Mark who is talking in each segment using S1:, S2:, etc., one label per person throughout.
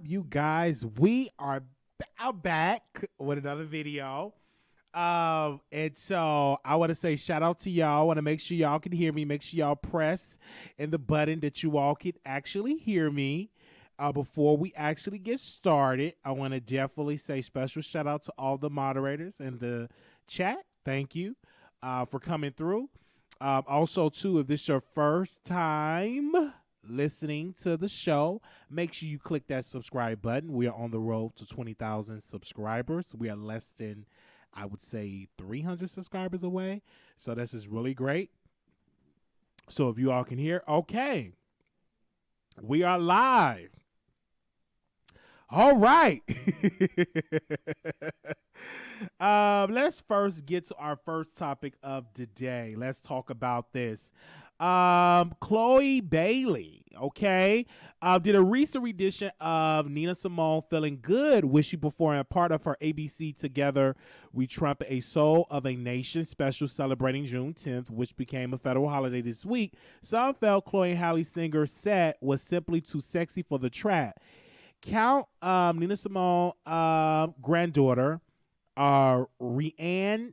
S1: you guys? We are back with another video. And so I want to say shout out to y'all. I want to make sure y'all can hear me. Make sure y'all press in the button that you all can actually hear me. Before we actually get started, I want to definitely say special shout out to all the moderators in the chat. Thank you for coming through. Also, too, if this is your first time listening to the show, make sure you click that subscribe button. We are on the road to 20,000 subscribers. We are less than, I would say, 300 subscribers away. So this is really great. So if you all can hear, okay, we are live. All right. Let's first get to our first topic of the day. Let's talk about this. Chloe Bailey, okay, did a recent rendition of Nina Simone Feeling Good, which she performed a part of her ABC Together We Trumpet a Soul of a Nation special celebrating June 10th, which became a federal holiday this week. Some felt Chloe and Halle Singer's set was simply too sexy for the track. Count Nina Simone granddaughter, Rianne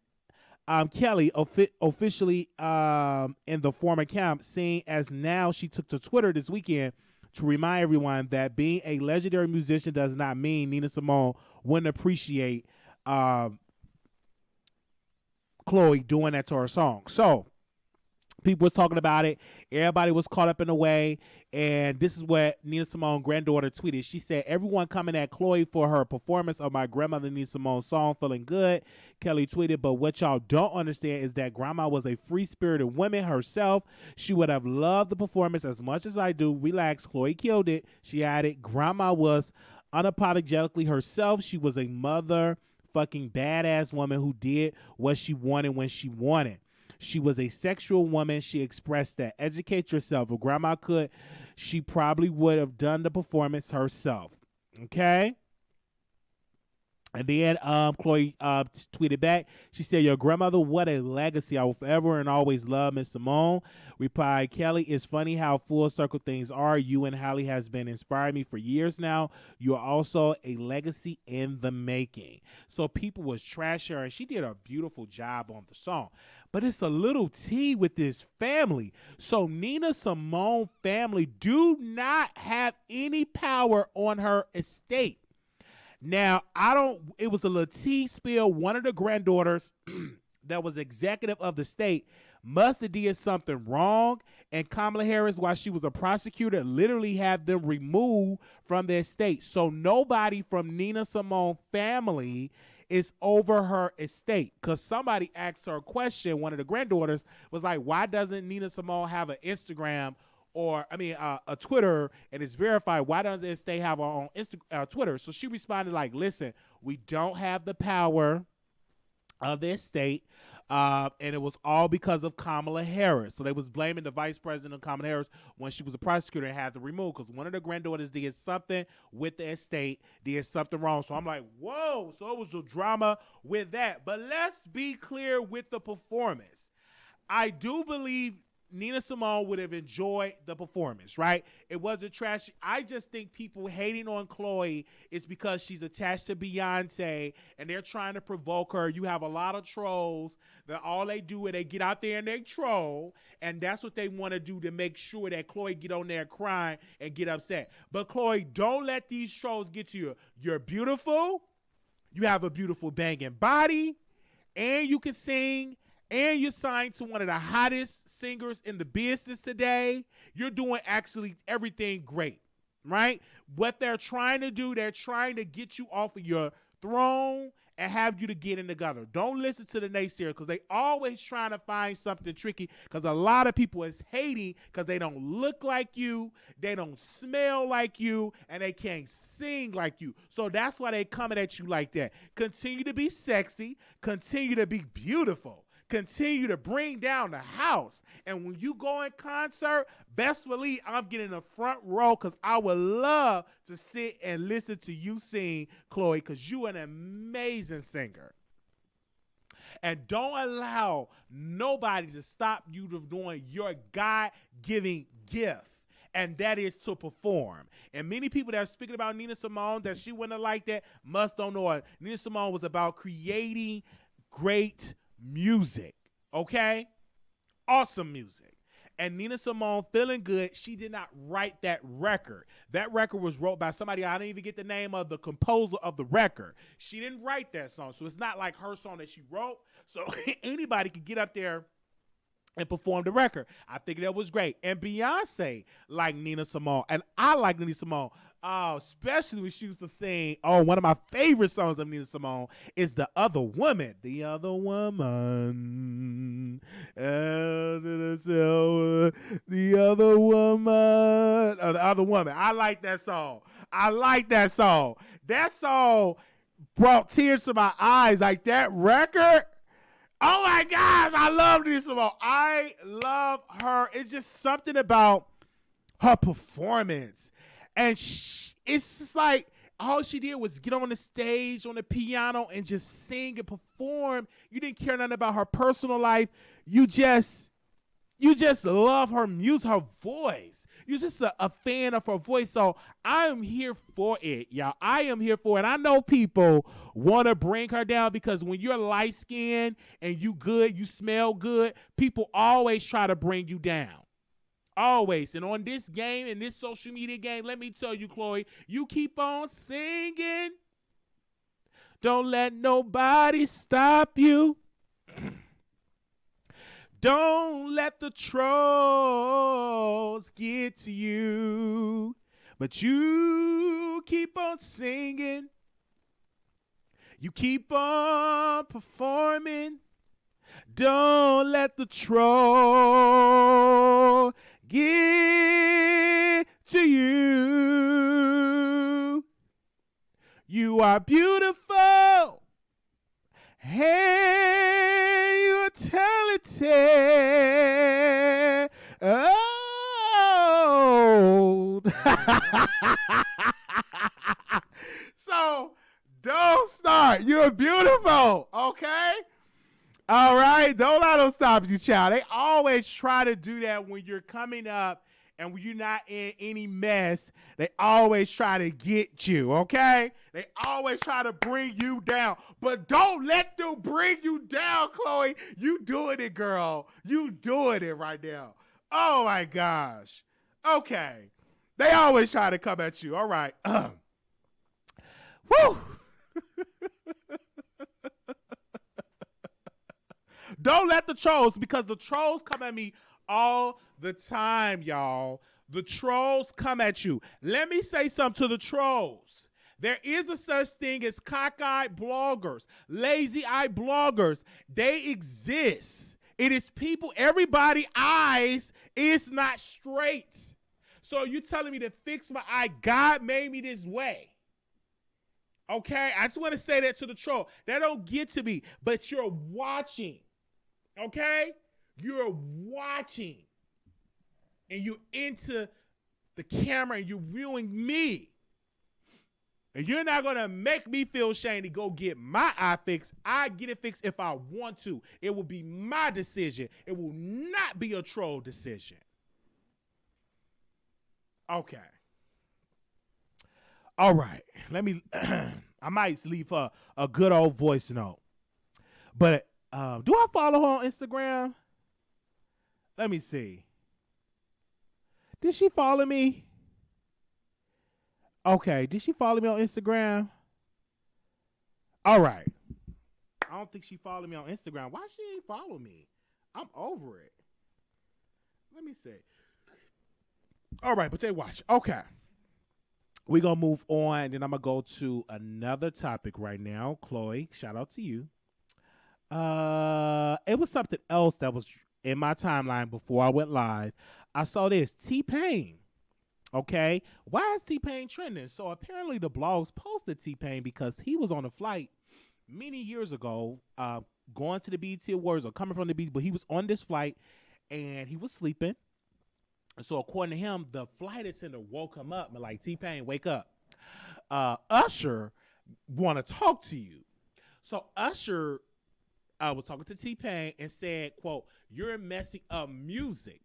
S1: Kelly, officially in the former camp, saying as now she took to Twitter this weekend to remind everyone that being a legendary musician does not mean Nina Simone wouldn't appreciate Chloe doing that to her song. So people was talking about it. Everybody was caught up in the way. And this is what Nina Simone granddaughter tweeted. She said, everyone coming at Chloe for her performance of my grandmother Nina Simone's song, Feeling Good. Kelly tweeted, but what y'all don't understand is that grandma was a free-spirited woman herself. She would have loved the performance as much as I do. Relax, Chloe killed it. She added, grandma was unapologetically herself. She was a motherfucking badass woman who did what she wanted when she wanted. She was a sexual woman. She expressed that. Educate yourself. If grandma could, she probably would have done the performance herself. Okay? And then Chloe tweeted back. She said, your grandmother, what a legacy. I will forever and always love Miss Simone. Replied Kelly, it's funny how full circle things are. You and Halle has been inspiring me for years now. You are also a legacy in the making. So people was trashing her, and she did a beautiful job on the song. But it's a little tea with this family. So Nina Simone family do not have any power on her estate. Now, it was a little tea spill. One of the granddaughters that was executive of the state must have did something wrong. And Kamala Harris, while she was a prosecutor, literally had them removed from their estate. So nobody from Nina Simone family is over her estate. Because somebody asked her a question, one of the granddaughters was like, why doesn't Nina Simone have an Instagram or, a Twitter, and it's verified? Why doesn't they have our own Twitter? So she responded like, listen, we don't have the power of the estate, and it was all because of Kamala Harris. So they was blaming the vice president of Kamala Harris when she was a prosecutor and had to remove, because one of the granddaughters did something with the estate, did something wrong. So I'm like, whoa, so it was a drama with that. But let's be clear with the performance. I do believe Nina Simone would have enjoyed the performance, right? It wasn't trashy. I just think people hating on Chloe is because she's attached to Beyonce and they're trying to provoke her. You have a lot of trolls that all they do is they get out there and they troll, and that's what they want to do to make sure that Chloe get on there crying and get upset. But Chloe, don't let these trolls get to you. You're beautiful. You have a beautiful banging body, and you can sing. And you're signed to one of the hottest singers in the business today. You're doing actually everything great, right? What they're trying to do, they're trying to get you off of your throne and have you to get in together. Don't listen to the naysayers, because they always trying to find something tricky, because a lot of people is hating because they don't look like you, they don't smell like you, and they can't sing like you. So that's why they coming at you like that. Continue to be sexy. Continue to be beautiful. Continue to bring down the house. And when you go in concert, best believe I'm getting the front row, because I would love to sit and listen to you sing, Chloe, because you're an amazing singer. And don't allow nobody to stop you from doing your God-giving gift. and that is to perform. And many people that are speaking about Nina Simone, that she wouldn't have liked that, must don't know it. Nina Simone was about creating great music, okay? Awesome music. And Nina Simone, Feeling Good, she did not write that record. That record was wrote by somebody, I didn't even get the name of the composer of the record. She didn't write that song. So it's not like her song that she wrote. So anybody could get up there and perform the record. I think that was great. And Beyonce liked Nina Simone. And I like Nina Simone. Especially when she used to sing, one of my favorite songs of Nina Simone is The Other Woman. The Other Woman. The Other Woman. The Other Woman. I like that song. That song brought tears to my eyes. Like that record. Oh my gosh, I love Nina Simone. I love her. It's just something about her performance. And it's just like all she did was get on the stage, on the piano, and just sing and perform. You didn't care nothing about her personal life. You just love her music, her voice. You're just a fan of her voice. So I am here for it, y'all. I am here for it. I know people want to bring her down because when you're light-skinned and you good, you smell good, people always try to bring you down. Always. And on this game, in this social media game, let me tell you, Khloe, you keep on singing. Don't let nobody stop you. Don't let the trolls get to you. But you keep on singing. You keep on performing. Don't let the troll get to you. You are beautiful. Hey, you're talented. Oh. So, don't start. You're beautiful, okay? All right? Don't let them stop you, child. They always try to do that when you're coming up and when you're not in any mess. They always try to get you, okay? They always try to bring you down. But don't let them bring you down, Khloe. You doing it, girl. You doing it right now. Oh, my gosh. Okay. They always try to come at you. All right. Woo! Don't let the trolls, because the trolls come at me all the time, y'all. The trolls come at you. Let me say something to the trolls. There is a such thing as cockeyed bloggers, lazy-eyed bloggers. They exist. It is people, everybody's eyes is not straight. So you telling me to fix my eye? God made me this way. Okay? I just want to say that to the troll. That don't get to me, but you're watching. Okay? You're watching. And you're into the camera and you're viewing me. And you're not going to make me feel shame to go get my eye fixed. I get it fixed if I want to. It will be my decision. It will not be a troll decision. Okay. All right. Let me, I might leave her a good old voice note. But do I follow her on Instagram? Let me see. Did she follow me? Okay. Did she follow me on Instagram? All right. I don't think she followed me on Instagram. Why she ain't follow me? I'm over it. Let me see. All right, but they watch. Okay. We're going to move on. Then I'm going to go to another topic right now. Khloe, shout out to you. It was something else that was in my timeline before I went live. I saw this. T-Pain. Okay. Why is T-Pain trending? So apparently the blogs posted T-Pain because he was on a flight many years ago, going to the BET Awards or coming from the BET, but he was on this flight and he was sleeping. So according to him, the flight attendant woke him up and like, T-Pain, wake up. Usher want to talk to you. So Usher was talking to T-Pain and said, quote, you're messing up music.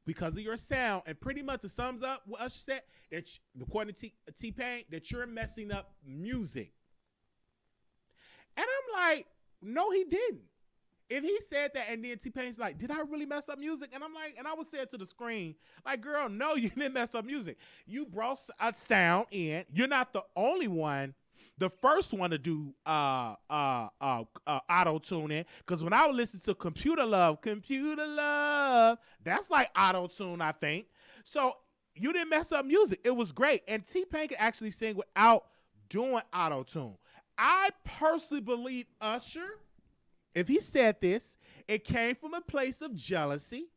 S1: because of your sound, and pretty much it sums up what Usher said, that according to T-Pain, that you're messing up music. And I'm like, no, he didn't. If he said that and then T-Pain's like, did I really mess up music? And I'm like, and I would say it to the screen, like, girl, no, you didn't mess up music. You brought a sound in. You're not the only one, the first one to do auto-tuning. Because when I would listen to Computer Love, that's like auto-tune, I think. So you didn't mess up music. It was great. And T-Pain could actually sing without doing auto-tune. I personally believe Usher, if he said this, it came from a place of jealousy.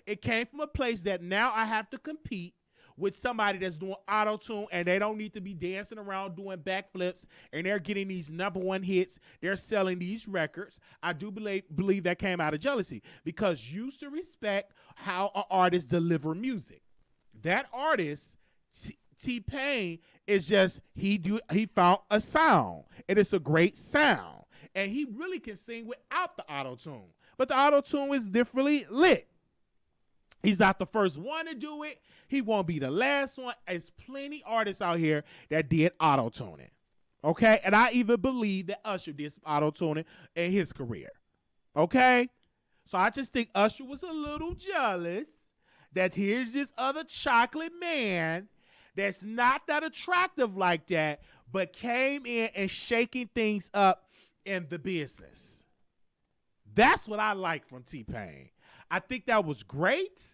S1: It came from a place that now I have to compete with somebody that's doing auto-tune and they don't need to be dancing around doing backflips and they're getting these #1 hits. They're selling these records. I do believe that came out of jealousy because you used to respect how an artist deliver music. That artist, T-Pain, is just, he found a sound. And it's a great sound. And he really can sing without the auto-tune. But the auto-tune is differently lit. He's not the first one to do it. He won't be the last one. There's plenty artists out here that did auto-tuning. Okay? And I even believe that Usher did some auto-tuning in his career. Okay? So I just think Usher was a little jealous that here's this other chocolate man that's not that attractive like that, but came in and shaking things up in the business. That's what I like from T-Pain. I think that was great.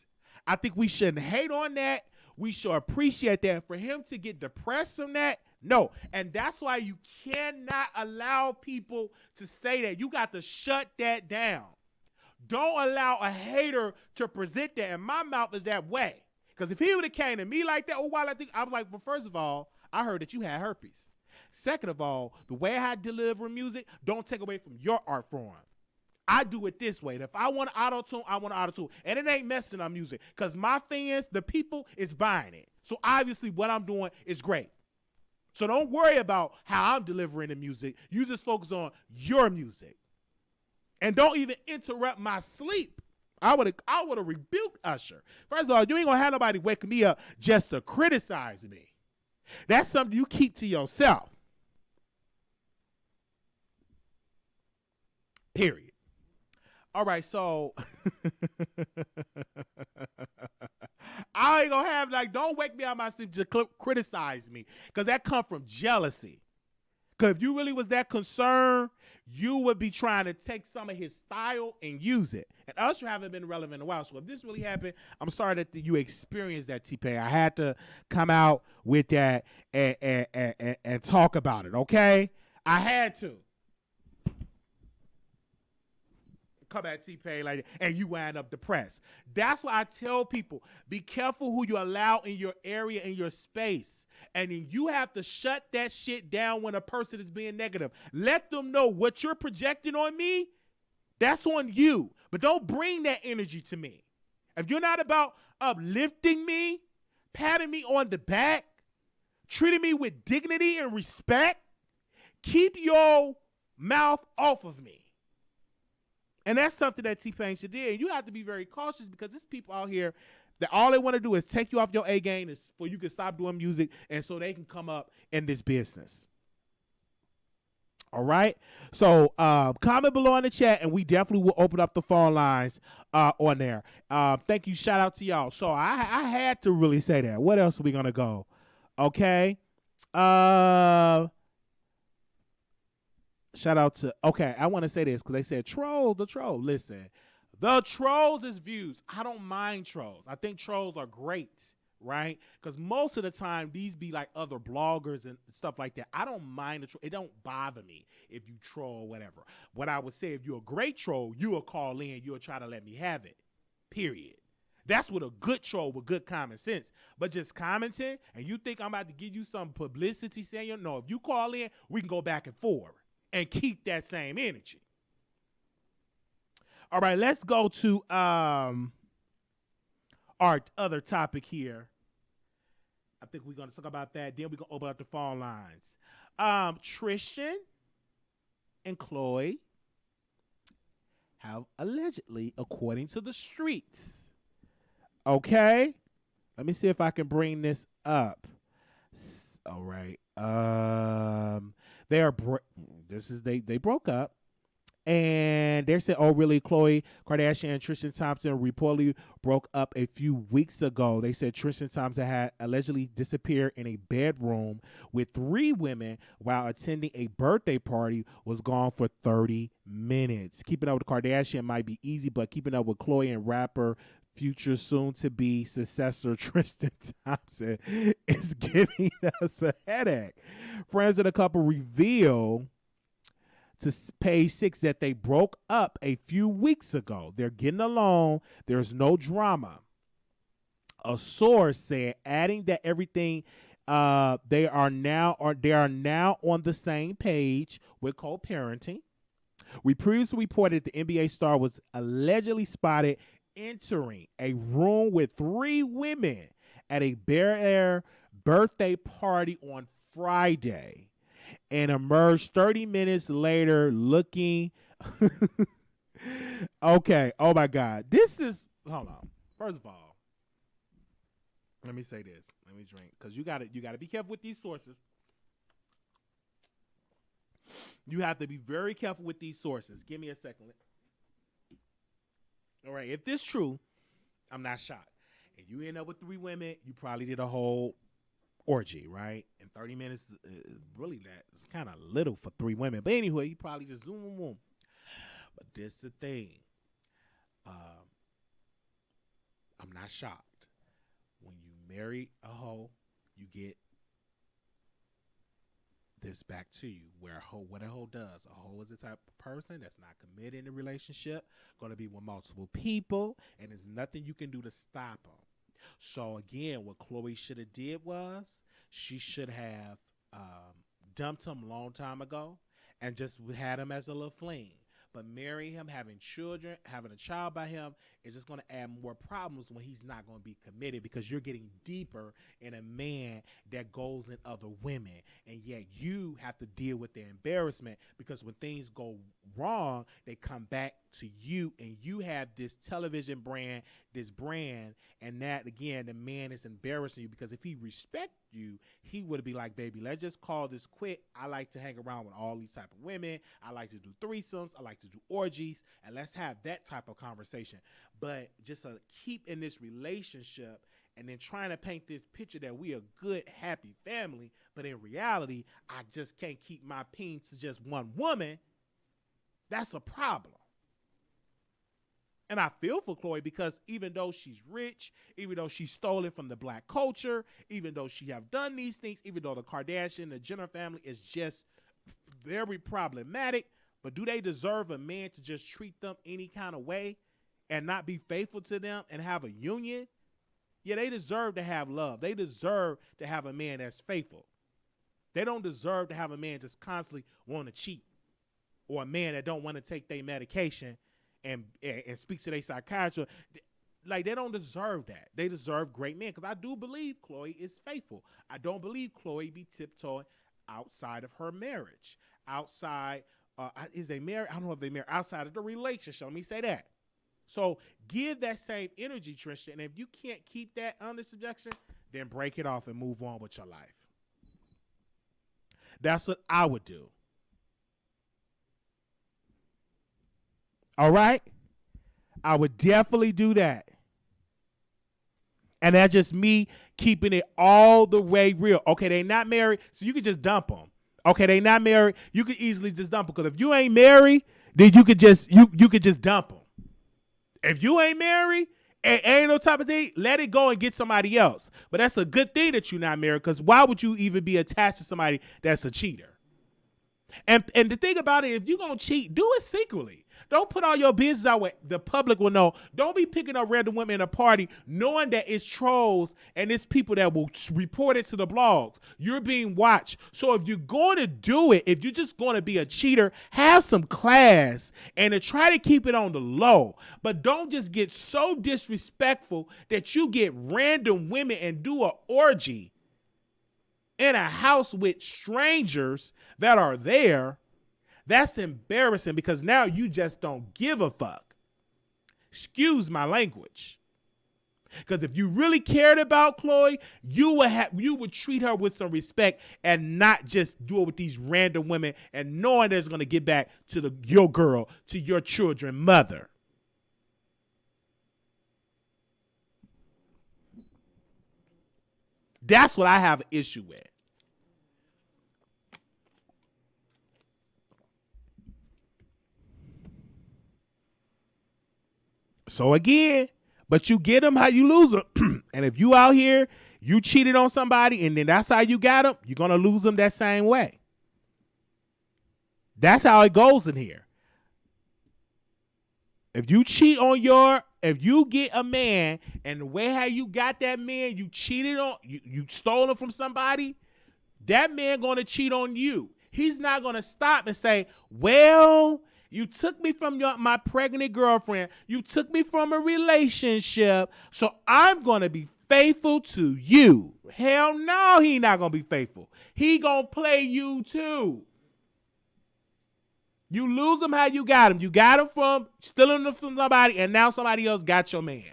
S1: I think we shouldn't hate on that. We should appreciate that. For him to get depressed from that, no. And that's why you cannot allow people to say that. You got to shut that down. Don't allow a hater to present that. And my mouth is that way. Because if he would have came to me like that, I'm like, well, first of all, I heard that you had herpes. Second of all, the way I deliver music, don't take away from your art form. I do it this way. If I want to auto-tune, I want to auto-tune. And it ain't messing up music. Because my fans, the people, is buying it. So obviously what I'm doing is great. So don't worry about how I'm delivering the music. You just focus on your music. And don't even interrupt my sleep. I would have rebuked Usher. First of all, you ain't going to have nobody waking me up just to criticize me. That's something you keep to yourself. Period. All right, so I ain't gonna have, like, don't wake me out of my sleep to criticize me, because that come from jealousy. Because if you really was that concerned, you would be trying to take some of his style and use it. And Usher haven't been relevant in a while. So if this really happened, I'm sorry that you experienced that, T-Pain. I had to come out with that and talk about it, okay? I had to. Come at T-Pain like that, and you wind up depressed. That's why I tell people, be careful who you allow in your area, in your space. And then you have to shut that shit down when a person is being negative. Let them know what you're projecting on me, that's on you. But don't bring that energy to me. If you're not about uplifting me, patting me on the back, treating me with dignity and respect, keep your mouth off of me. And that's something that T-Pain should do. And you have to be very cautious, because there's people out here that all they want to do is take you off your A game so you can stop doing music and so they can come up in this business. All right? So comment below in the chat, and we definitely will open up the phone lines on there. Thank you. Shout out to y'all. So I had to really say that. What else are we going to go? Okay. Shout out to, okay, I want to say this because they said the troll. Listen, the trolls is views. I don't mind trolls. I think trolls are great, right? Because most of the time, these be like other bloggers and stuff like that. I don't mind the troll. It don't bother me if you troll or whatever. What I would say, if you're a great troll, you will call in, you'll try to let me have it, period. That's what a good troll with good common sense. But just commenting, and you think I'm about to give you some publicity saying, no, if you call in, we can go back and forth and keep that same energy. All right, let's go to our other topic here. I think we're going to talk about that. Then we're going to open up the phone lines. Tristan and Khloe have allegedly, according to the streets, Okay. Let me see if I can bring this up. All right. They are. This is they broke up. And they said, oh, really? Khloe Kardashian and Tristan Thompson reportedly broke up a few weeks ago. They said Tristan Thompson had allegedly disappeared in a bedroom with 3 women while attending a birthday party, was gone for 30 minutes. Keeping up with Kardashian might be easy, but keeping up with Khloe and rapper future soon-to-be successor Tristan Thompson is giving us a headache. Friends of the couple reveal to page 6 that they broke up a few weeks ago. They're getting along. There's no drama. A source said, adding that everything they are now on the same page with co-parenting. We previously reported the NBA star was allegedly spotted entering a room with 3 women at a Bel Air birthday party on Friday, and emerged 30 minutes later looking okay. Oh my God. This is, hold on. First of all, let me say this. Let me drink. Because you gotta be careful with these sources. You have to be very careful with these sources. Give me a second. All right. If this is true, I'm not shocked. And you end up with 3 women, you probably did a whole orgy, right? And 30 minutes is really that. It's kind of little for 3 women. But anyway, you probably just zoom, boom, boom. But this is the thing. I'm not shocked. When you marry a hoe, you get this back to you. What a hoe does. A hoe is the type of person that's not committed in a relationship, going to be with multiple people, and there's nothing you can do to stop them. So again, what Khloe should have did was she should have dumped him a long time ago and just had him as a little fling. But marrying him, having children, having a child by him is just going to add more problems when he's not going to be committed, because you're getting deeper in a man that goes in other women. And yet you have to deal with the embarrassment, because when things go wrong, they come back to you, and you have this television brand, this brand, and that, again, the man is embarrassing you, because if he respect you, he would be like, baby, let's just call this quit. I like to hang around with all these type of women. I like to do threesomes. I like to do orgies, and let's have that type of conversation. But just to keep in this relationship and then trying to paint this picture that we a good, happy family, but in reality, I just can't keep my peens to just one woman, that's a problem. And I feel for Khloe, because even though she's rich, even though she's stolen from the black culture, even though she have done these things, even though the Kardashian, the Jenner family is just very problematic, but do they deserve a man to just treat them any kind of way and not be faithful to them and have a union? Yeah, they deserve to have love. They deserve to have a man that's faithful. They don't deserve to have a man just constantly want to cheat, or a man that don't want to take their medication and speak to their psychiatrist. Like, they don't deserve that. They deserve great men, because I do believe Khloe is faithful. I don't believe Khloe be tiptoeing outside of her marriage. Outside, is they married? I don't know if they married. Outside of the relationship. Let me say that. So give that same energy, Tristan. And if you can't keep that under subjection, then break it off and move on with your life. That's what I would do. All right? I would definitely do that. And that's just me keeping it all the way real. Okay, they not married, so you could just dump them. Okay, they not married, you could easily just dump them. Because if you ain't married, then you could just dump them. If you ain't married, and ain't no type of thing, let it go and get somebody else. But that's a good thing that you're not married, because why would you even be attached to somebody that's a cheater? And the thing about it, if you're going to cheat, do it secretly. Don't put all your business out where the public will know. Don't be picking up random women in a party knowing that it's trolls and it's people that will report it to the blogs. You're being watched. So if you're going to do it, if you're just going to be a cheater, have some class and to try to keep it on the low. But don't just get so disrespectful that you get random women and do an orgy in a house with strangers that are there. That's embarrassing, because now you just don't give a fuck. Excuse my language. Because if you really cared about Khloe, you would treat her with some respect and not just do it with these random women and knowing that it's going to get back to your girl, to your children, mother. That's what I have an issue with. So again, but you get them how you lose them. And if you out here, you cheated on somebody and then that's how you got them, you're going to lose them that same way. That's how it goes in here. If you if you get a man and the way how you got that man, you cheated on, you stole him from somebody, that man going to cheat on you. He's not going to stop and say, well, you took me from my pregnant girlfriend. You took me from a relationship. So I'm going to be faithful to you. Hell no, he not going to be faithful. He going to play you too. You lose him how you got him. You got him from stealing him from somebody, and now somebody else got your man.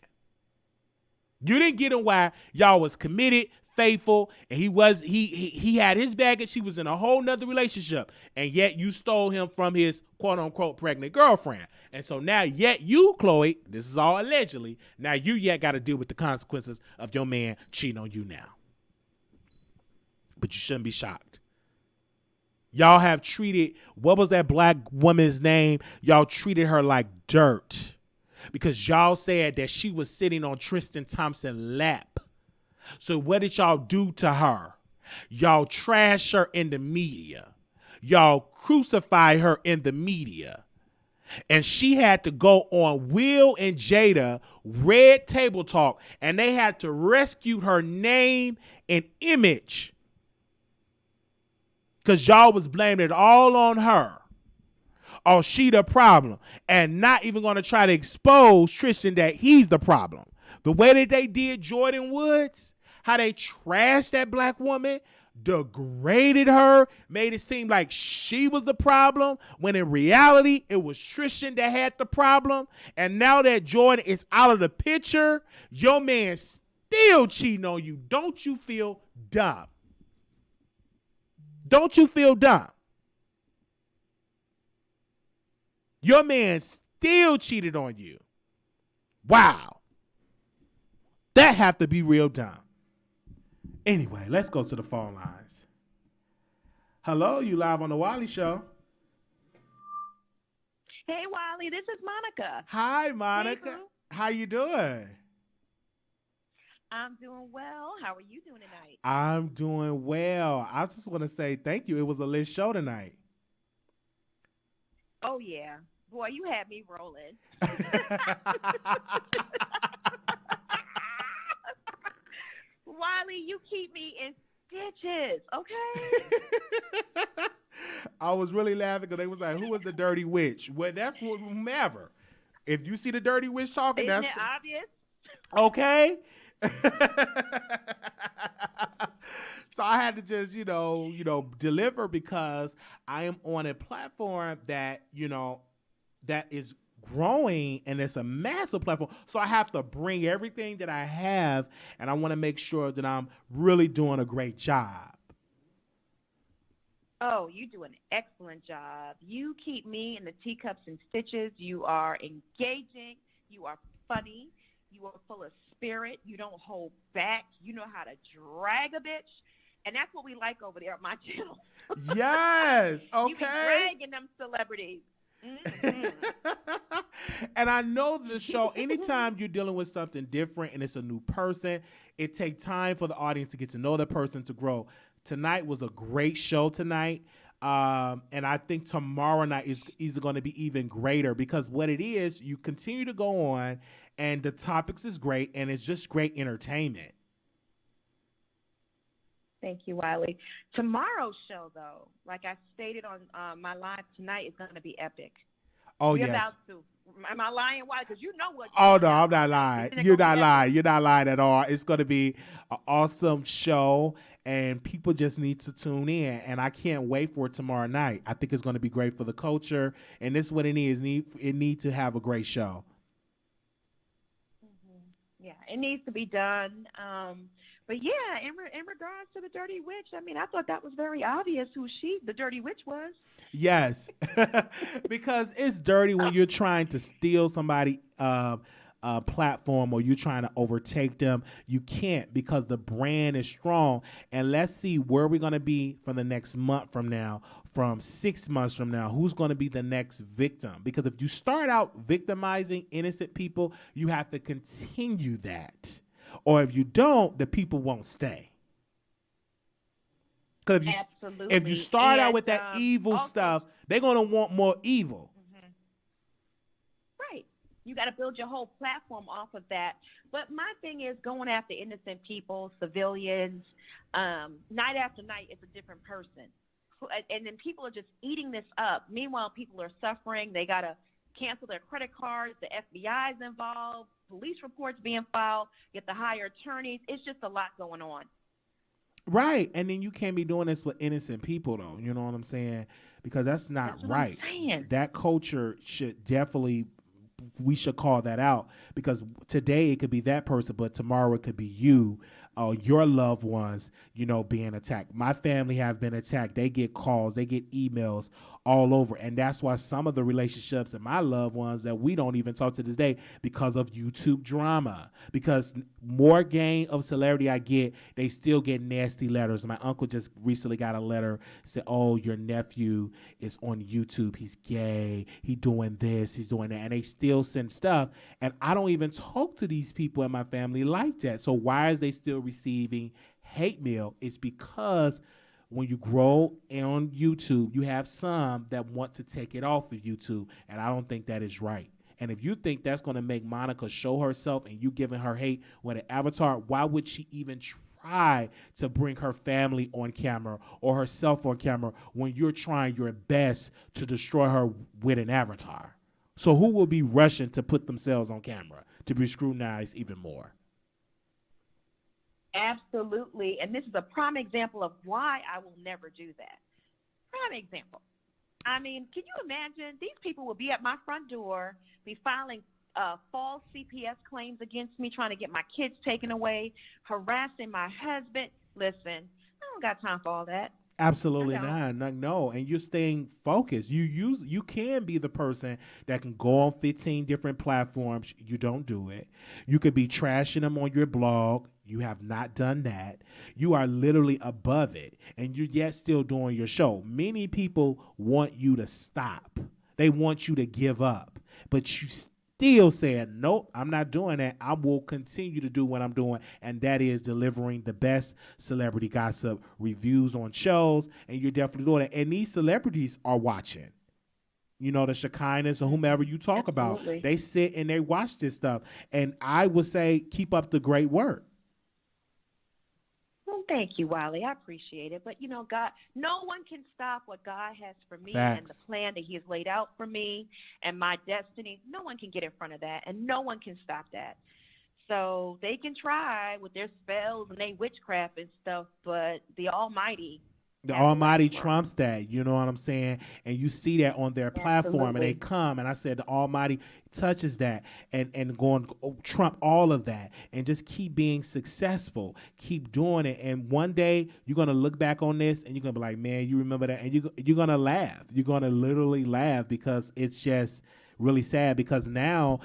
S1: You didn't get him while y'all was committed, faithful, and he had his baggage. He was in a whole nother relationship, and yet you stole him from his quote unquote pregnant girlfriend. And so now yet you, Khloe, this is all allegedly, now you yet got to deal with the consequences of your man cheating on you now. But you shouldn't be shocked. Y'all have treated, what was that black woman's name? Y'all treated her like dirt because y'all said that she was sitting on Tristan Thompson's lap. So what did y'all do to her? Y'all trash her in the media. Y'all crucify her in the media. And she had to go on Will and Jada Red Table Talk, and they had to rescue her name and image because y'all was blaming it all on her. Oh, she the problem. And not even going to try to expose Tristan that he's the problem. The way that they did Jordyn Woods, how they trashed that black woman, degraded her, made it seem like she was the problem, when in reality, it was Tristan that had the problem. And now that Jordyn is out of the picture, your man still cheating on you. Don't you feel dumb? Don't you feel dumb? Your man still cheated on you. Wow. That have to be real dumb. Anyway, let's go to the phone lines. Hello, you live on the Wiley Show.
S2: Hey, Wiley, this is Monica.
S1: Hi, Monica.
S2: Hey,
S1: how you doing?
S2: I'm doing well. How are you doing tonight?
S1: I'm doing well. I just want to say thank you. It was a lit show tonight.
S2: Oh, yeah. Boy, you had me rolling. Wiley, you keep me in stitches, okay?
S1: I was really laughing because they was like, who was the dirty witch? Well, that's whomever. If you see the dirty witch talking,
S2: Isn't
S1: that's
S2: it obvious?
S1: Okay. So I had to just, deliver because I am on a platform that, that is growing and it's a massive platform. So I have to bring everything that I have and I want to make sure that I'm really doing a great job.
S2: Oh, you do an excellent job. You keep me in the teacups and stitches. You are engaging. You are funny. You are full of spirit. You don't hold back. You know how to drag a bitch. And that's what we like over there at my channel.
S1: Yes. Okay.
S2: You be dragging them celebrities. Mm-hmm.
S1: And I know the show, anytime you're dealing with something different and it's a new person, it takes time for the audience to get to know the person, to grow. Tonight was a great show tonight. And I think tomorrow night is going to be even greater because what it is, you continue to go on and the topics is great and it's just great entertainment.
S2: Thank you, Wiley. Tomorrow's show, though, like I stated on my live tonight, is going to be epic.
S1: Oh,
S2: We're
S1: yes.
S2: About to. Am I lying, Wiley? Because you know what.
S1: Oh, no, I'm not lying. You're not lying. You're not lying at all. It's going to be an awesome show, and people just need to tune in, and I can't wait for it tomorrow night. I think it's going to be great for the culture, and this is what it is. It needs to have a great show.
S2: Yeah, it needs to be done. But yeah, in regards to the dirty witch, I mean, I thought that was very obvious who the dirty witch was.
S1: Yes, because it's dirty when you're trying to steal somebody platform or you're trying to overtake them. You can't because the brand is strong. And let's see where we're going to be from the next month from now, from 6 months from now. Who's going to be the next victim? Because if you start out victimizing innocent people, you have to continue that. Or if you don't, the people won't stay. Because if you start out with that evil
S2: also,
S1: stuff, they're going to want more evil.
S2: Mm-hmm. Right. You got to build your whole platform off of that. But my thing is going after innocent people, civilians, night after night, it's a different person. And then people are just eating this up. Meanwhile, people are suffering. They got to cancel their credit cards. The FBI is involved. Police reports being filed. You have to hire attorneys. It's just a lot going on.
S1: Right. And then you can't be doing this with innocent people, though. You know what I'm saying? Because that's not right. That culture should definitely, we should call that out, because today it could be that person, but tomorrow it could be you, your loved ones, being attacked. My family have been attacked. They get calls, they get emails all over. And that's why some of the relationships and my loved ones that we don't even talk to this day because of YouTube drama. Because more gain of celebrity I get, they still get nasty letters. My uncle just recently got a letter, said, oh, your nephew is on YouTube. He's gay. He doing this. He's doing that. And they still send stuff. And I don't even talk to these people in my family like that. So why is they still receiving hate mail? It's because when you grow on YouTube, you have some that want to take it off of YouTube, and I don't think that is right. And if you think that's going to make Monica show herself and you giving her hate with an avatar, why would she even try to bring her family on camera or herself on camera when you're trying your best to destroy her with an avatar? So who will be rushing to put themselves on camera to be scrutinized even more?
S2: Absolutely. And this is a prime example of why I will never do that. Prime example. I mean, can you imagine? These people will be at my front door, be filing false CPS claims against me, trying to get my kids taken away, harassing my husband. Listen, I don't got time for all that.
S1: Absolutely not. No, and you're staying focused. You can be the person that can go on 15 different platforms. You don't do it. You could be trashing them on your blog. You have not done that. You are literally above it, and you're yet still doing your show. Many people want you to stop. They want you to give up, but you still saying, nope, I'm not doing that. I will continue to do what I'm doing, and that is delivering the best celebrity gossip reviews on shows, and you're definitely doing it. And these celebrities are watching. The Shekinahs or whomever you talk
S2: Absolutely.
S1: about, they sit and they watch this stuff. And I would say keep up the great work.
S2: Well, thank you, Wiley. I appreciate it. But, God, no one can stop what God has for me
S1: Facts.
S2: and the plan that he has laid out for me and my destiny. No one can get in front of that, and no one can stop that. So they can try with their spells and their witchcraft and stuff, but the Almighty
S1: trumps that, you know what I'm saying? And you see that on their platform.
S2: Absolutely.
S1: And they come, and I said the Almighty touches that and going trump all of that and just keep being successful, keep doing it. And one day you're going to look back on this and you're going to be like, man, you remember that? And you're going to laugh. You're going to literally laugh because it's just really sad, because now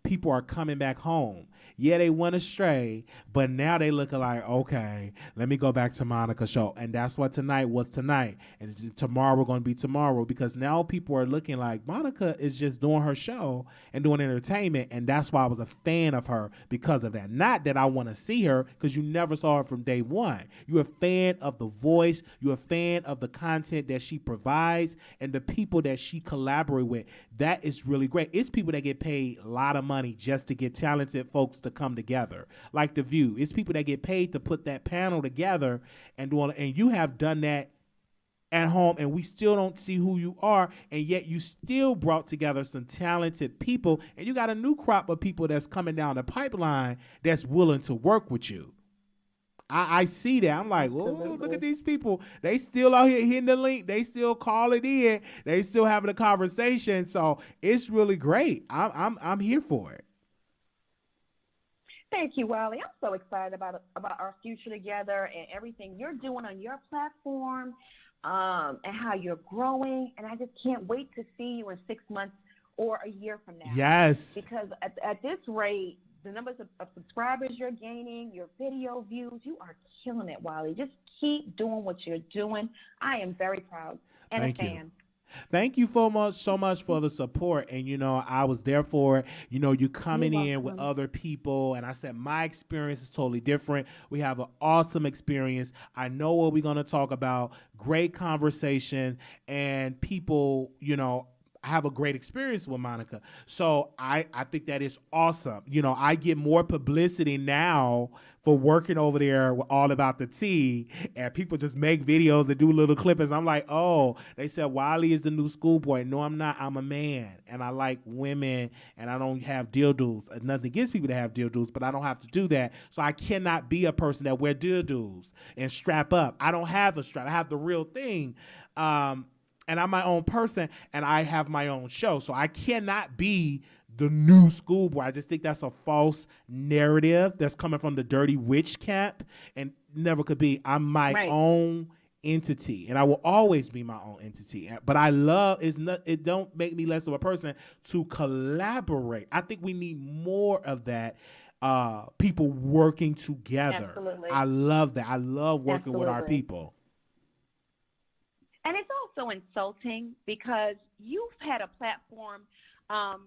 S1: people are coming back home. Yeah, they went astray, but now they look like, okay, let me go back to Monica's show. And that's what tonight was tonight. And tomorrow going to be tomorrow, because now people are looking like Monica is just doing her show and doing entertainment. And that's why I was a fan of her, because of that. Not that I want to see her, because you never saw her from day one. You're a fan of the voice. You're a fan of the content that she provides and the people that she collaborates with. That is really great. It's people that get paid a lot of money just to get talented folks to come together, like The View. It's people that get paid to put that panel together and you have done that at home, and we still don't see who you are, and yet you still brought together some talented people, and you got a new crop of people that's coming down the pipeline that's willing to work with you. I see that. I'm like, oh, look at these people. They still out here hitting the link. They still call it in. They still having a conversation. So it's really great. I'm here for it.
S2: Thank you, Wiley. I'm so excited about our future together and everything you're doing on your platform, and how you're growing. And I just can't wait to see you in 6 months or a year from now.
S1: Yes.
S2: Because at this rate, the numbers of subscribers you're gaining, your video views, you are killing it, Wiley. Just keep doing what you're doing. I am very proud and
S1: Thank
S2: a fan.
S1: Thank you so much for the support. And, I was there for, you coming in with other people. And I said, my experience is totally different. We have an awesome experience. I know what we're going to talk about. Great conversation. And people, have a great experience with Monica. So I think that is awesome. I get more publicity now for working over there with All About the Tea, and people just make videos and do little clippings. I'm like, oh, they said Wiley is the new schoolboy. No, I'm not. I'm a man, and I like women, and I don't have dildos. Nothing against people that have dildos, but I don't have to do that. So I cannot be a person that wear dildos and strap up. I don't have a strap. I have the real thing. And I'm my own person, and I have my own show. So I cannot be the new schoolboy. I just think that's a false narrative that's coming from the dirty rich camp, and never could be. I'm my own entity, and I will always be my own entity. But I love it don't make me less of a person to collaborate. I think we need more of that. People working together.
S2: Absolutely.
S1: I love that. I love working with our people.
S2: And it's also insulting because you've had a platform on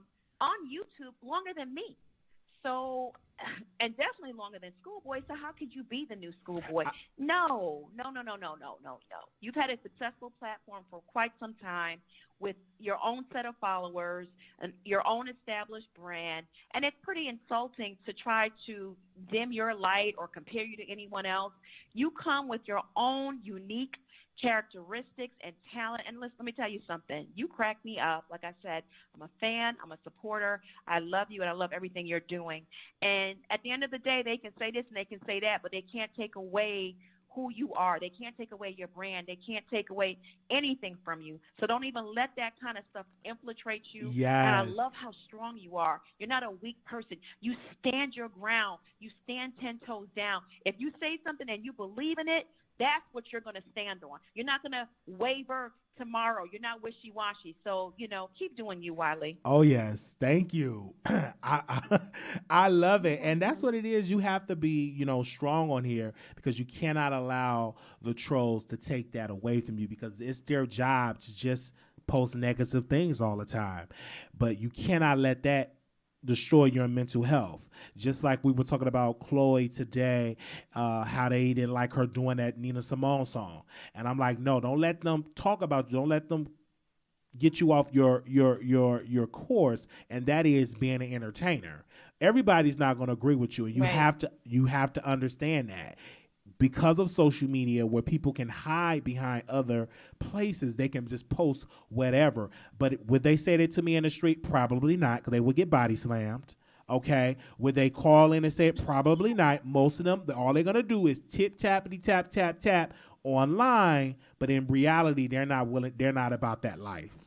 S2: YouTube longer than me. So, and definitely longer than Schoolboy. So how could you be the new Schoolboy? No. You've had a successful platform for quite some time with your own set of followers and your own established brand. And it's pretty insulting to try to dim your light or compare you to anyone else. You come with your own unique characteristics and talent. And listen, let me tell you something. You crack me up. Like I said, I'm a fan. I'm a supporter. I love you, and I love everything you're doing. And at the end of the day, they can say this and they can say that, but they can't take away who you are. They can't take away your brand. They can't take away anything from you. So don't even let that kind of stuff infiltrate you.
S1: Yes.
S2: And I love how strong you are. You're not a weak person. You stand your ground. You stand 10 toes down. If you say something and you believe in it, that's what you're going to stand on. You're not going to waver tomorrow. You're not wishy-washy. So, keep doing you, Wiley.
S1: Oh, yes. Thank you. I love it. And that's what it is. You have to be, strong on here, because you cannot allow the trolls to take that away from you, because it's their job to just post negative things all the time. But you cannot let that destroy your mental health. Just like we were talking about Khloe today, how they didn't like her doing that Nina Simone song. And I'm like, no, don't let them talk about you. Don't let them get you off your course, and that is being an entertainer. Everybody's not going to agree with you, and you have to understand that. Because of social media, where people can hide behind other places, they can just post whatever. But would they say that to me in the street? Probably not, because they would get body slammed. Okay. Would they call in and say it? Probably not. Most of them, all they're going to do is tap online. But in reality, they're not willing. They're not about that life.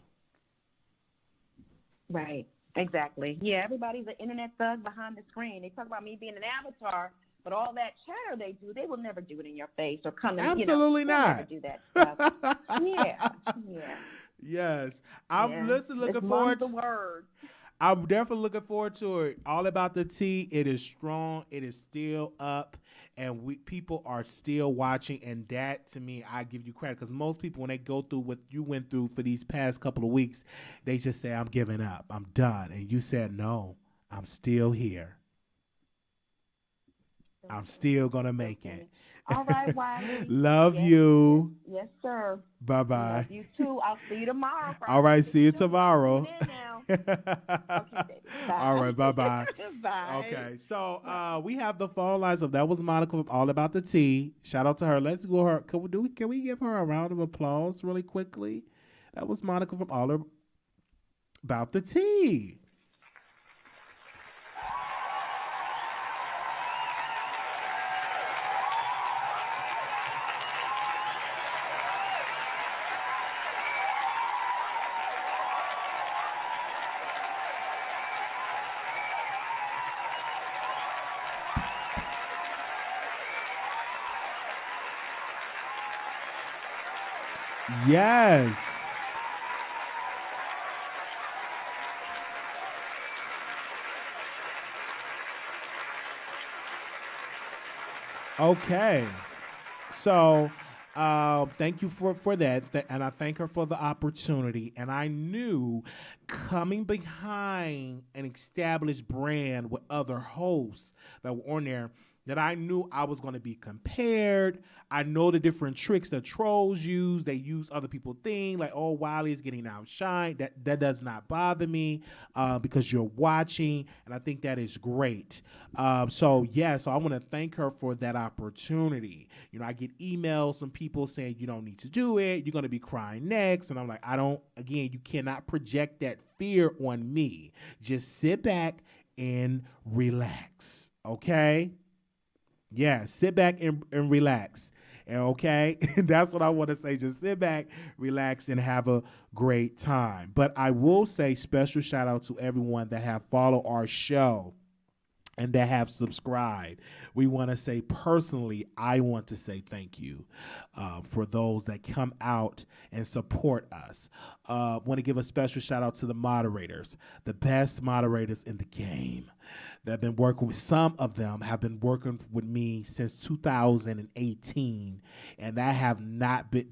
S2: Right. Exactly. Yeah. Everybody's an internet thug behind the screen. They talk about me being an avatar. But all that chatter they do, they will never do it in your face or come in.
S1: Absolutely not.
S2: They'll never do that stuff. Yeah.
S1: Yes. I'm looking forward to the word. I'm definitely looking forward to it. All About the Tea. It is strong. It is still up, and people are still watching. And that, to me, I give you credit, because most people, when they go through what you went through for these past couple of weeks, they just say, "I'm giving up. I'm done." And you said, "No, I'm still here. I'm still going to make it."
S2: All right, Wiley.
S1: Love you.
S2: Yes, sir.
S1: Bye-bye.
S2: Love you, too. I'll see you tomorrow.
S1: All right, see you tomorrow.
S2: Okay, baby. Bye.
S1: All right, bye-bye.
S2: Bye.
S1: Okay, so we have the phone lines up. That was Monica from All About the Tea. Shout out to her. Let's go her. Can we give her a round of applause really quickly? That was Monica from All About the Tea. Yes. Okay. So, thank you for that, and I thank her for the opportunity. And I knew coming behind an established brand with other hosts that were on there that I knew I was going to be compared. I know the different tricks that trolls use. They use other people's things like, oh, Wiley is getting outshined. That does not bother me because you're watching, and I think that is great. So I want to thank her for that opportunity. You know, I get emails from people saying you don't need to do it. You're going to be crying next. And I'm like, again, you cannot project that fear on me. Just sit back and relax. Okay? Yeah, sit back and relax. And okay, that's what I want to say. Just sit back, relax, and have a great time. But I will say special shout out to everyone that have followed our show and that have subscribed. We want to say personally, I want to say thank you for those that come out and support us. Want to give a special shout out to the moderators, the best moderators in the game that have been working with. Some of them have been working with me since 2018, and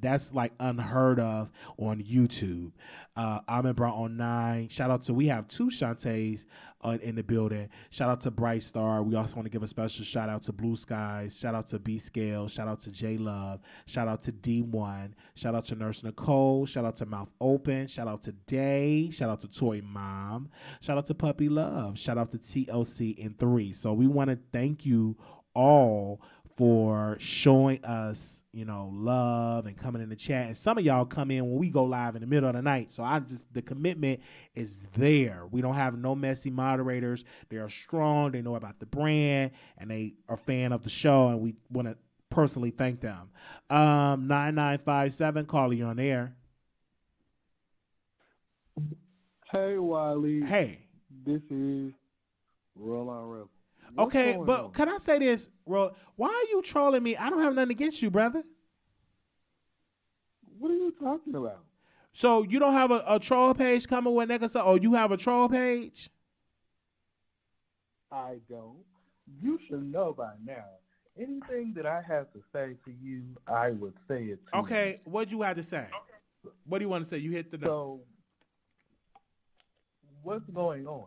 S1: that's like unheard of on YouTube. I'm in Brown on 9. Shout out to, we have two Shantays in the building. Shout out to Bright Star. We also want to give a special shout out to Blue Skies. Shout out to B Scale. Shout out to J Love. Shout out to D1. Shout out to Nurse Nicole. Shout out to Mouth Open. Shout out to Day. Shout out to Toy Mom. Shout out to Puppy Love. Shout out to TLC in 3. So we want to thank you all for showing us, love and coming in the chat. And some of y'all come in when we go live in the middle of the night. So the commitment is there. We don't have no messy moderators. They are strong. They know about the brand and they are a fan of the show. And we want to personally thank them. 9957, call you on air.
S3: Hey, Wiley.
S1: Hey.
S3: This is Roll on Rebel.
S1: Okay, but can I say this, Ro? Why are you trolling me? I don't have nothing against you, brother.
S3: What are you talking about?
S1: So you don't have a troll page coming with niggas? Or you have a troll page?
S3: I don't. You should know by now. Anything that I have to say to you, I would say it to you.
S1: Okay, what do you have to say? Okay. What do you want to say? You hit the note.
S3: So, what's going on?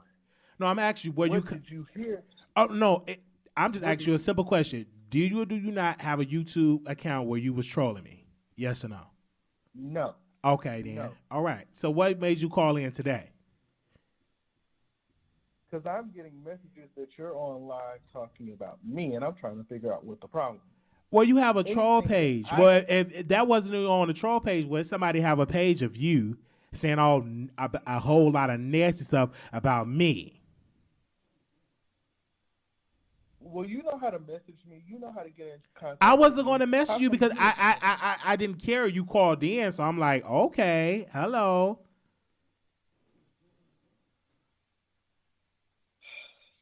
S1: No, I'm asking you.
S3: What did you hear?
S1: Oh, no. I'm just asking you a simple question. Do you or do you not have a YouTube account where you was trolling me? Yes or no?
S3: No.
S1: Okay, then.
S3: No.
S1: All right. So what made you call in today?
S3: Because I'm getting messages that you're on live talking about me, and I'm trying to figure out what the problem is.
S1: Well, you have a troll page. Well, if that wasn't on the troll page, would somebody have a page of you saying a whole lot of nasty stuff about me?
S3: Well, you know how to message me. You know how to get in contact.
S1: I wasn't going to message you because I didn't care. You called in, so I'm like, okay, hello.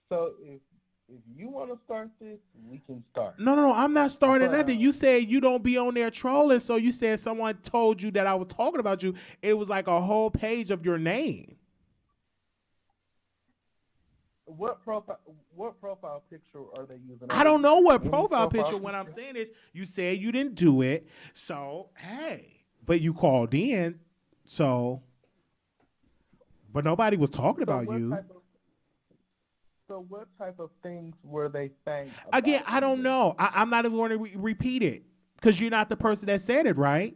S3: So if you want to start this, we can start.
S1: No, I'm not starting nothing. You said you don't be on there trolling, so you said someone told you that I was talking about you. It was like a whole page of your name.
S3: What profile picture are they using?
S1: I don't know what profile picture. What I'm saying is, you said you didn't do it, so hey, but you called in, so, but nobody was talking about you.
S3: So what type of things were they saying?
S1: Again, I don't know. I'm not even going to repeat it because you're not the person that said it, right?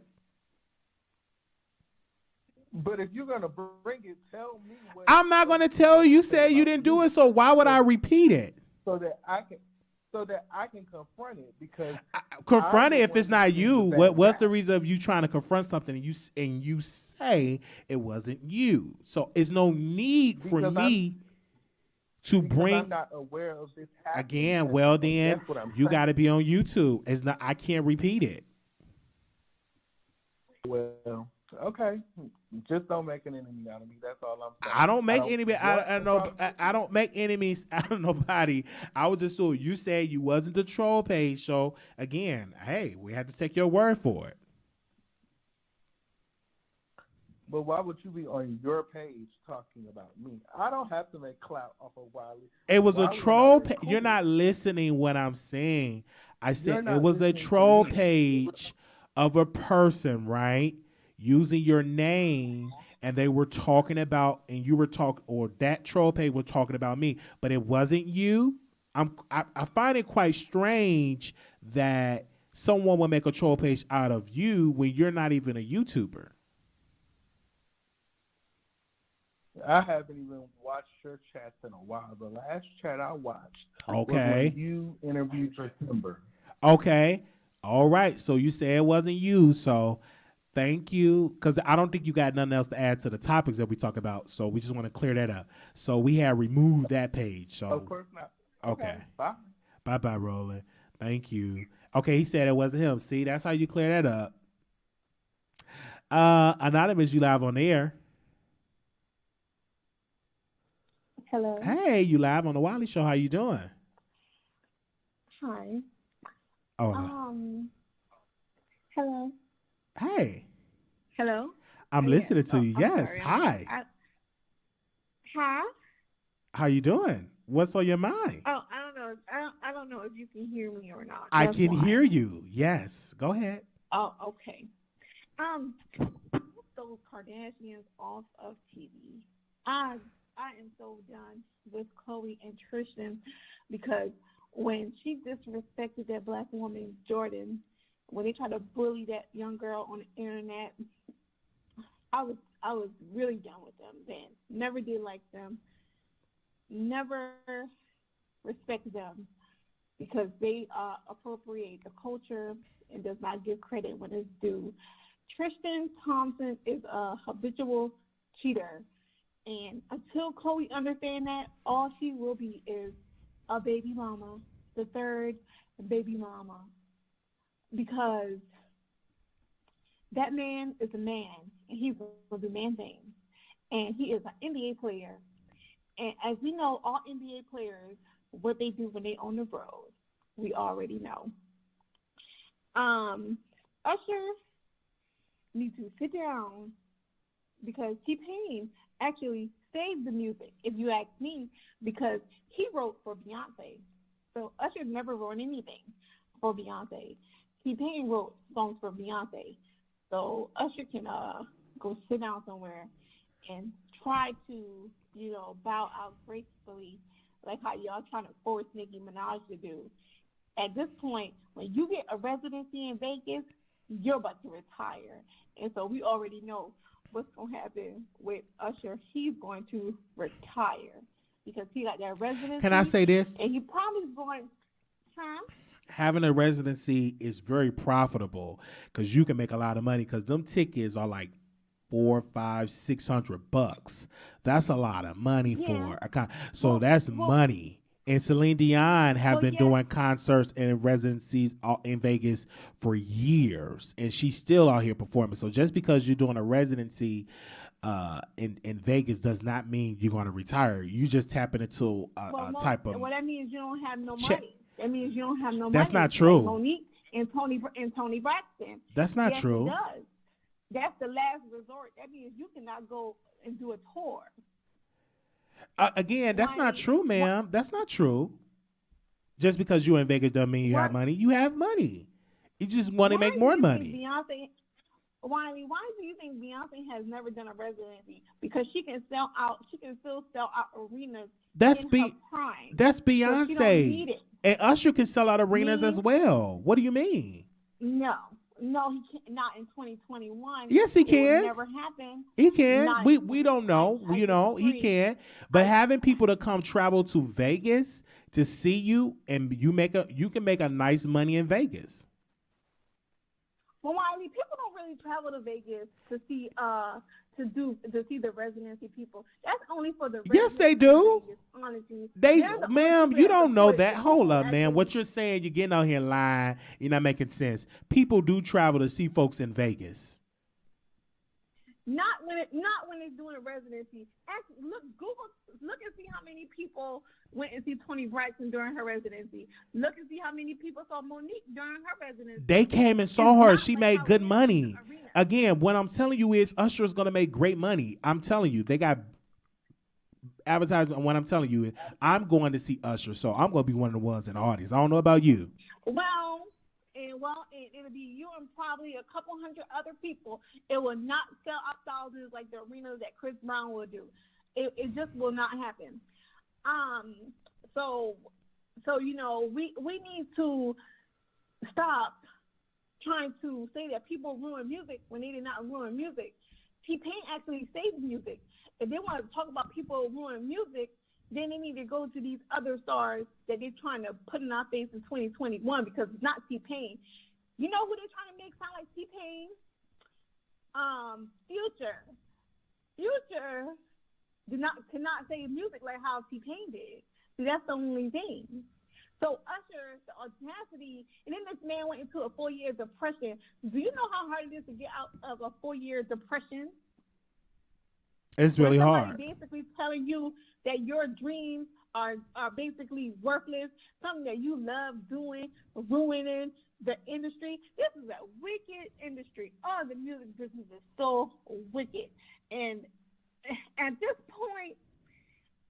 S3: But if you're going to bring it, tell me what.
S1: I'm not going to tell you. You said you didn't do it, so why would I repeat it?
S3: So that I can confront it, because
S1: confront it if it's not you. What's the reason of you trying to confront something and you say it wasn't you? So it's no need for me to bring.
S3: I'm not aware of this happening.
S1: Again, well then you got to be on YouTube. It's not. I can't repeat it.
S3: Well, okay. Just don't make an enemy out of me. That's all I'm saying.
S1: I don't make enemies. I don't make enemies out of nobody. I was just so you said you wasn't the troll page. So again, hey, we had to take your word for it.
S3: But why would you be on your page talking about me? I don't have to make clout off of Wiley.
S1: It was a
S3: Wiley
S1: troll.
S3: cool.
S1: You're not listening what I'm saying. I said it
S3: not
S1: was a
S3: listening to
S1: troll
S3: me.
S1: page of a person, right? Using your name, and they were talking about, and you were talking, or that troll page was talking about me, but it wasn't you. I find it quite strange that someone will make a troll page out of you when you're not even a YouTuber.
S3: I haven't even watched your chats in a while. The last chat I watched was
S1: Okay.
S3: when you interviewed your Timber.
S1: Okay. All right. So you say it wasn't you. So thank you. Because I don't think you got nothing else to add to the topics that we talk about. So we just want to clear that up. So we have removed that page. So
S3: Of course not.
S1: Okay.
S3: Bye.
S1: Bye, Roland. Thank you. Okay, he said it wasn't him. See, that's how you clear that up. Anonymous, you live on the air.
S4: Hello.
S1: Hey, you live on the Wiley Show. How you doing?
S4: Hi.
S1: Oh,
S4: Hello.
S1: hey.
S4: Hello.
S1: I'm listening to you.
S4: I'm
S1: Yes.
S4: sorry.
S1: Hi.
S4: Hi.
S1: How you doing? What's on your mind?
S4: Oh, I don't know. I don't know if you can hear me or not.
S1: I
S4: That's
S1: can
S4: why.
S1: hear you. Yes. Go ahead.
S4: Oh, okay. Those Kardashians off of TV. I am so done with Khloe and Tristan because when she disrespected that black woman, Jordyn, when they tried to bully that young girl on the internet, I was really done with them then. Never did like them. Never respected them because they appropriate the culture and does not give credit when it's due. Tristan Thompson is a habitual cheater. And until Khloe understands that, all she will be is a baby mama, the third baby mama. Because that man is a man, and he will do man things. And he is an NBA player. And as we know, all NBA players, what they do when they on the road, we already know. Usher needs to sit down because T-Pain actually saved the music, if you ask me, because he wrote for Beyonce. So Usher never wrote anything for Beyonce. T-Pain wrote songs for Beyonce. So Usher can go sit down somewhere and try to, bow out gracefully like how y'all trying to force Nicki Minaj to do. At this point, when you get a residency in Vegas, you're about to retire. And so we already know what's going to happen with Usher. He's going to retire because he got that residency.
S1: Can I say this?
S4: And he probably going,
S1: Having a residency is very profitable because you can make a lot of money because them tickets are like $400, $500, $600. That's a lot of money for a con. So that's money. And Celine Dion have been doing concerts and residencies in Vegas for years, and she's still out here performing. So just because you're doing a residency in Vegas does not mean you're going to retire. You just tapping into a type of.
S4: Well, that means you don't have no money. That means you don't have no money.
S1: That's not true.
S4: Like Monique and Tony Braxton.
S1: That's not true.
S4: It does. That's the last resort. That means you cannot go and do a tour.
S1: Again, that's not true, ma'am. That's not true. Just because you're in Vegas doesn't mean you have money. You have money. You just want to make more money.
S4: Beyonce, why do you think Beyonce has never done a residency? Because she can sell out. She can still sell out arenas. That's Beyonce.
S1: So and Usher can sell out arenas as well. What do you mean?
S4: No, he can't. Not in 2021.
S1: Yes, he can.
S4: It never happened.
S1: He can. We don't know. He can. But having people to come travel to Vegas to see you, and you can make a nice money in Vegas.
S4: Well, Wiley, people don't really travel to Vegas to see to see the residency people. That's only for the
S1: Yes, they do.
S4: Vegas, honestly.
S1: Ma'am, you don't know that. Hold up, man. What you're saying, you're getting out here lying. You're not making sense. People do travel to see folks in Vegas.
S4: Not when it's doing a residency. Actually, look and see how many people went and see Toni Braxton during her residency. Look and see how many people saw Monique during her residency.
S1: They came and saw her. She made good money. Again, what I'm telling you is Usher is going to make great money. I'm telling you, they got advertising. What I'm telling you is I'm going to see Usher, so I'm going to be one of the ones in the audience. I don't know about you.
S4: It'll be you and probably a couple hundred other people. It will not sell out thousands like the arenas that Chris Brown will do. It just will not happen. So we need to stop trying to say that people ruin music when they did not ruin music. T-Pain actually saved music. If they want to talk about people ruin music, then they need to go to these other stars that they're trying to put in our face in 2021 because it's not T-Pain. You know who they're trying to make sound like T-Pain? Future. Future cannot save music like how T-Pain did. See, that's the only thing. So Usher, the audacity, and then this man went into a 4-year depression. Do you know how hard it is to get out of a 4-year depression?
S1: It's really hard.
S4: Basically telling you that your dreams are basically worthless, something that you love doing, ruining the industry. This is a wicked industry. Oh, the music business is so wicked. And at this point,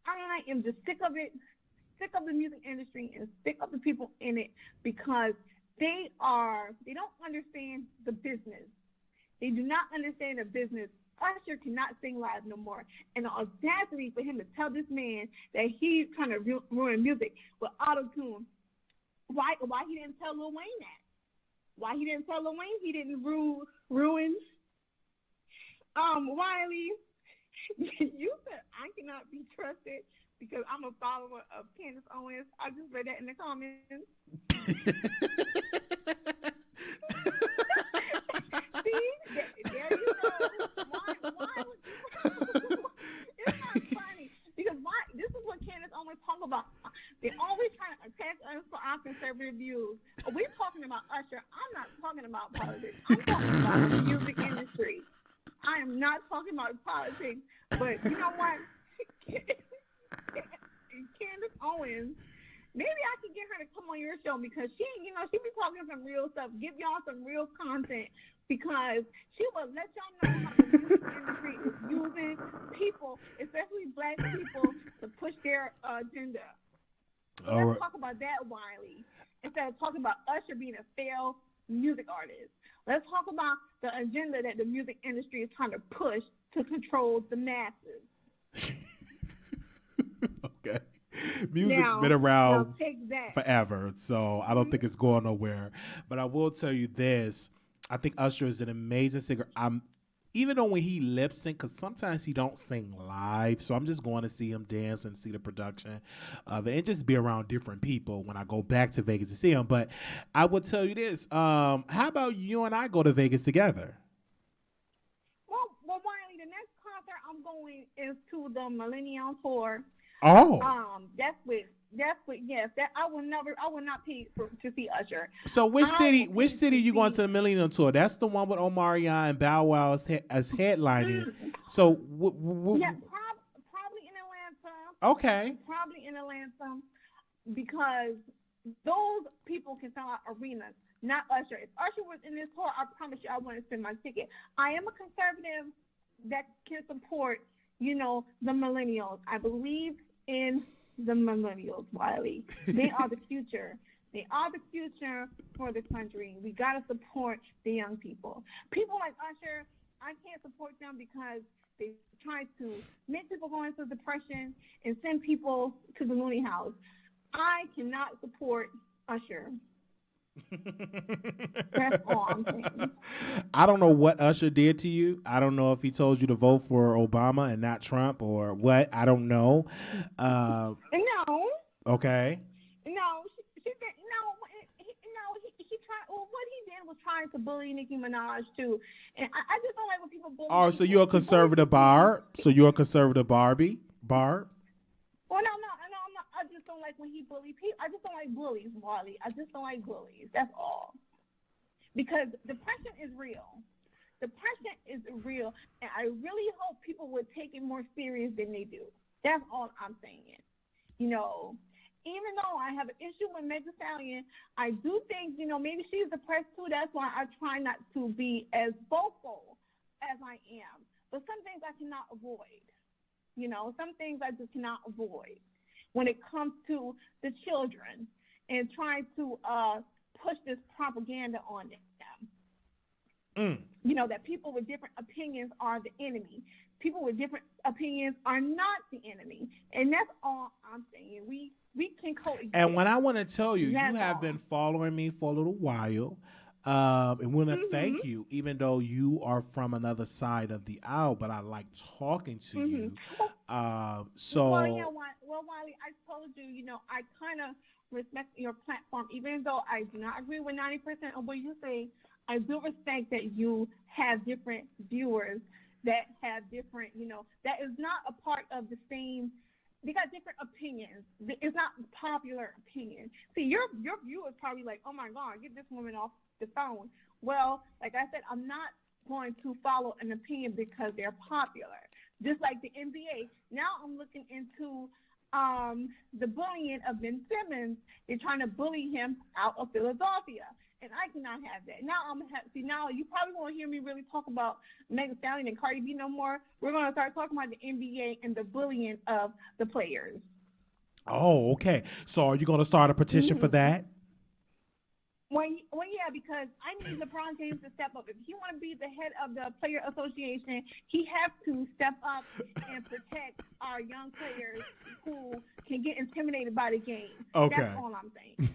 S4: I am just sick of it, sick of the music industry and sick of the people in it because they don't understand the business. They do not understand the business. Usher cannot sing live no more. And the audacity for him to tell this man that he's trying to ruin music with auto-tune. Why he didn't tell Lil Wayne that? Why he didn't tell Lil Wayne he didn't ruin? Wiley, you said I cannot be trusted because I'm a follower of Candace Owens. I just read that in the comments. See, there you go. Why would you? It's not funny because this is what Candace always talk about. They always trying to attack us for our conservative views. We're talking about Usher. I'm not talking about politics. I'm talking about the music industry. I am not talking about politics. But you know what? Candace Owens, maybe I could get her to come on your show because she be talking some real stuff. Give y'all some real content because she will let y'all know how the music industry is using people, especially black people, to push their agenda. So let's talk about that, Wiley, instead of talking about Usher being a failed music artist. Let's talk about the agenda that the music industry is trying to push to control the masses.
S1: Okay. Music's been around forever, so I don't think it's going nowhere. But I will tell you this. I think Usher is an amazing singer. Even though when he lip sync, because sometimes he don't sing live, so I'm just going to see him dance and see the production of it and just be around different people when I go back to Vegas to see him. But I will tell you this. How about you and I go to Vegas together?
S4: Well, Wiley, the next concert I'm going is to the Millennium Tour.
S1: Oh.
S4: Yes. That I will not pay to see Usher.
S1: So which city you going to the Millennium Tour? That's the one with Omarion and Bow Wow as headlining. So
S4: probably in Atlanta.
S1: Okay.
S4: Probably in Atlanta because those people can sell out arenas, not Usher. If Usher was in this tour, I promise you I wouldn't spend my ticket. I am a conservative that can support, the millennials. I believe in the millennials, Wiley. They are the future. They are the future for the country. We got to support the young people. People like Usher, I can't support them because they try to make people go into depression and send people to the loony house. I cannot support Usher. That's all I'm saying.
S1: I don't know what Usher did to you. I don't know if he told you to vote for Obama and not Trump or what. I don't know.
S4: No.
S1: Okay.
S4: No, she did. He tried. Well, what he did was trying to bully Nicki Minaj too, and I just don't like when people bully.
S1: Oh, so you're a conservative Barb? So you're a conservative Barb?
S4: Well, no, I'm not. I just don't like when he bullies people. I just don't like bullies, Wally. I just don't like bullies. That's all. Because depression is real. depression is real, and I really hope people would take it more serious than they do. That's all I'm saying. You know, even though I have an issue with Meg Thee Stallion, I do think, you know, maybe she's depressed too. That's why I try not to be as vocal as I am. But some things I cannot avoid. You know, some things I just cannot avoid when it comes to the children and trying to push this propaganda on them. You know, that people with different opinions are the enemy. People with different opinions are not the enemy. And that's all I'm saying. We can coexist.
S1: And when I want to tell you, you have been following me for a little while. And want to thank you, even though you are from another side of the aisle, but I like talking to you. So
S4: well, yeah, Wiley, I told you, you know, I kind of respect your platform, even though I do not agree with 90% of what you say. I do respect that you have different viewers that have different, you know, that is not a part of the same. They got different opinions. It's not popular opinion. See, your viewer is probably like, oh my God, get this woman off the phone. Well, like I said, I'm not going to follow an opinion because they're popular. Just like the NBA. Now I'm looking into the bullying of Ben Simmons. They're trying to bully him out of Philadelphia. And I cannot have that. Now you probably won't hear me really talk about Meg Thee Stallion and Cardi B no more. We're going to start talking about the NBA and the bullying of the players.
S1: Oh, okay. So are you going to start a petition for that?
S4: Well, yeah, because I need LeBron James to step up. If he want to be the head of the player association, he has to step up and protect our young players who can get intimidated by the game.
S1: Okay.
S4: That's all I'm saying.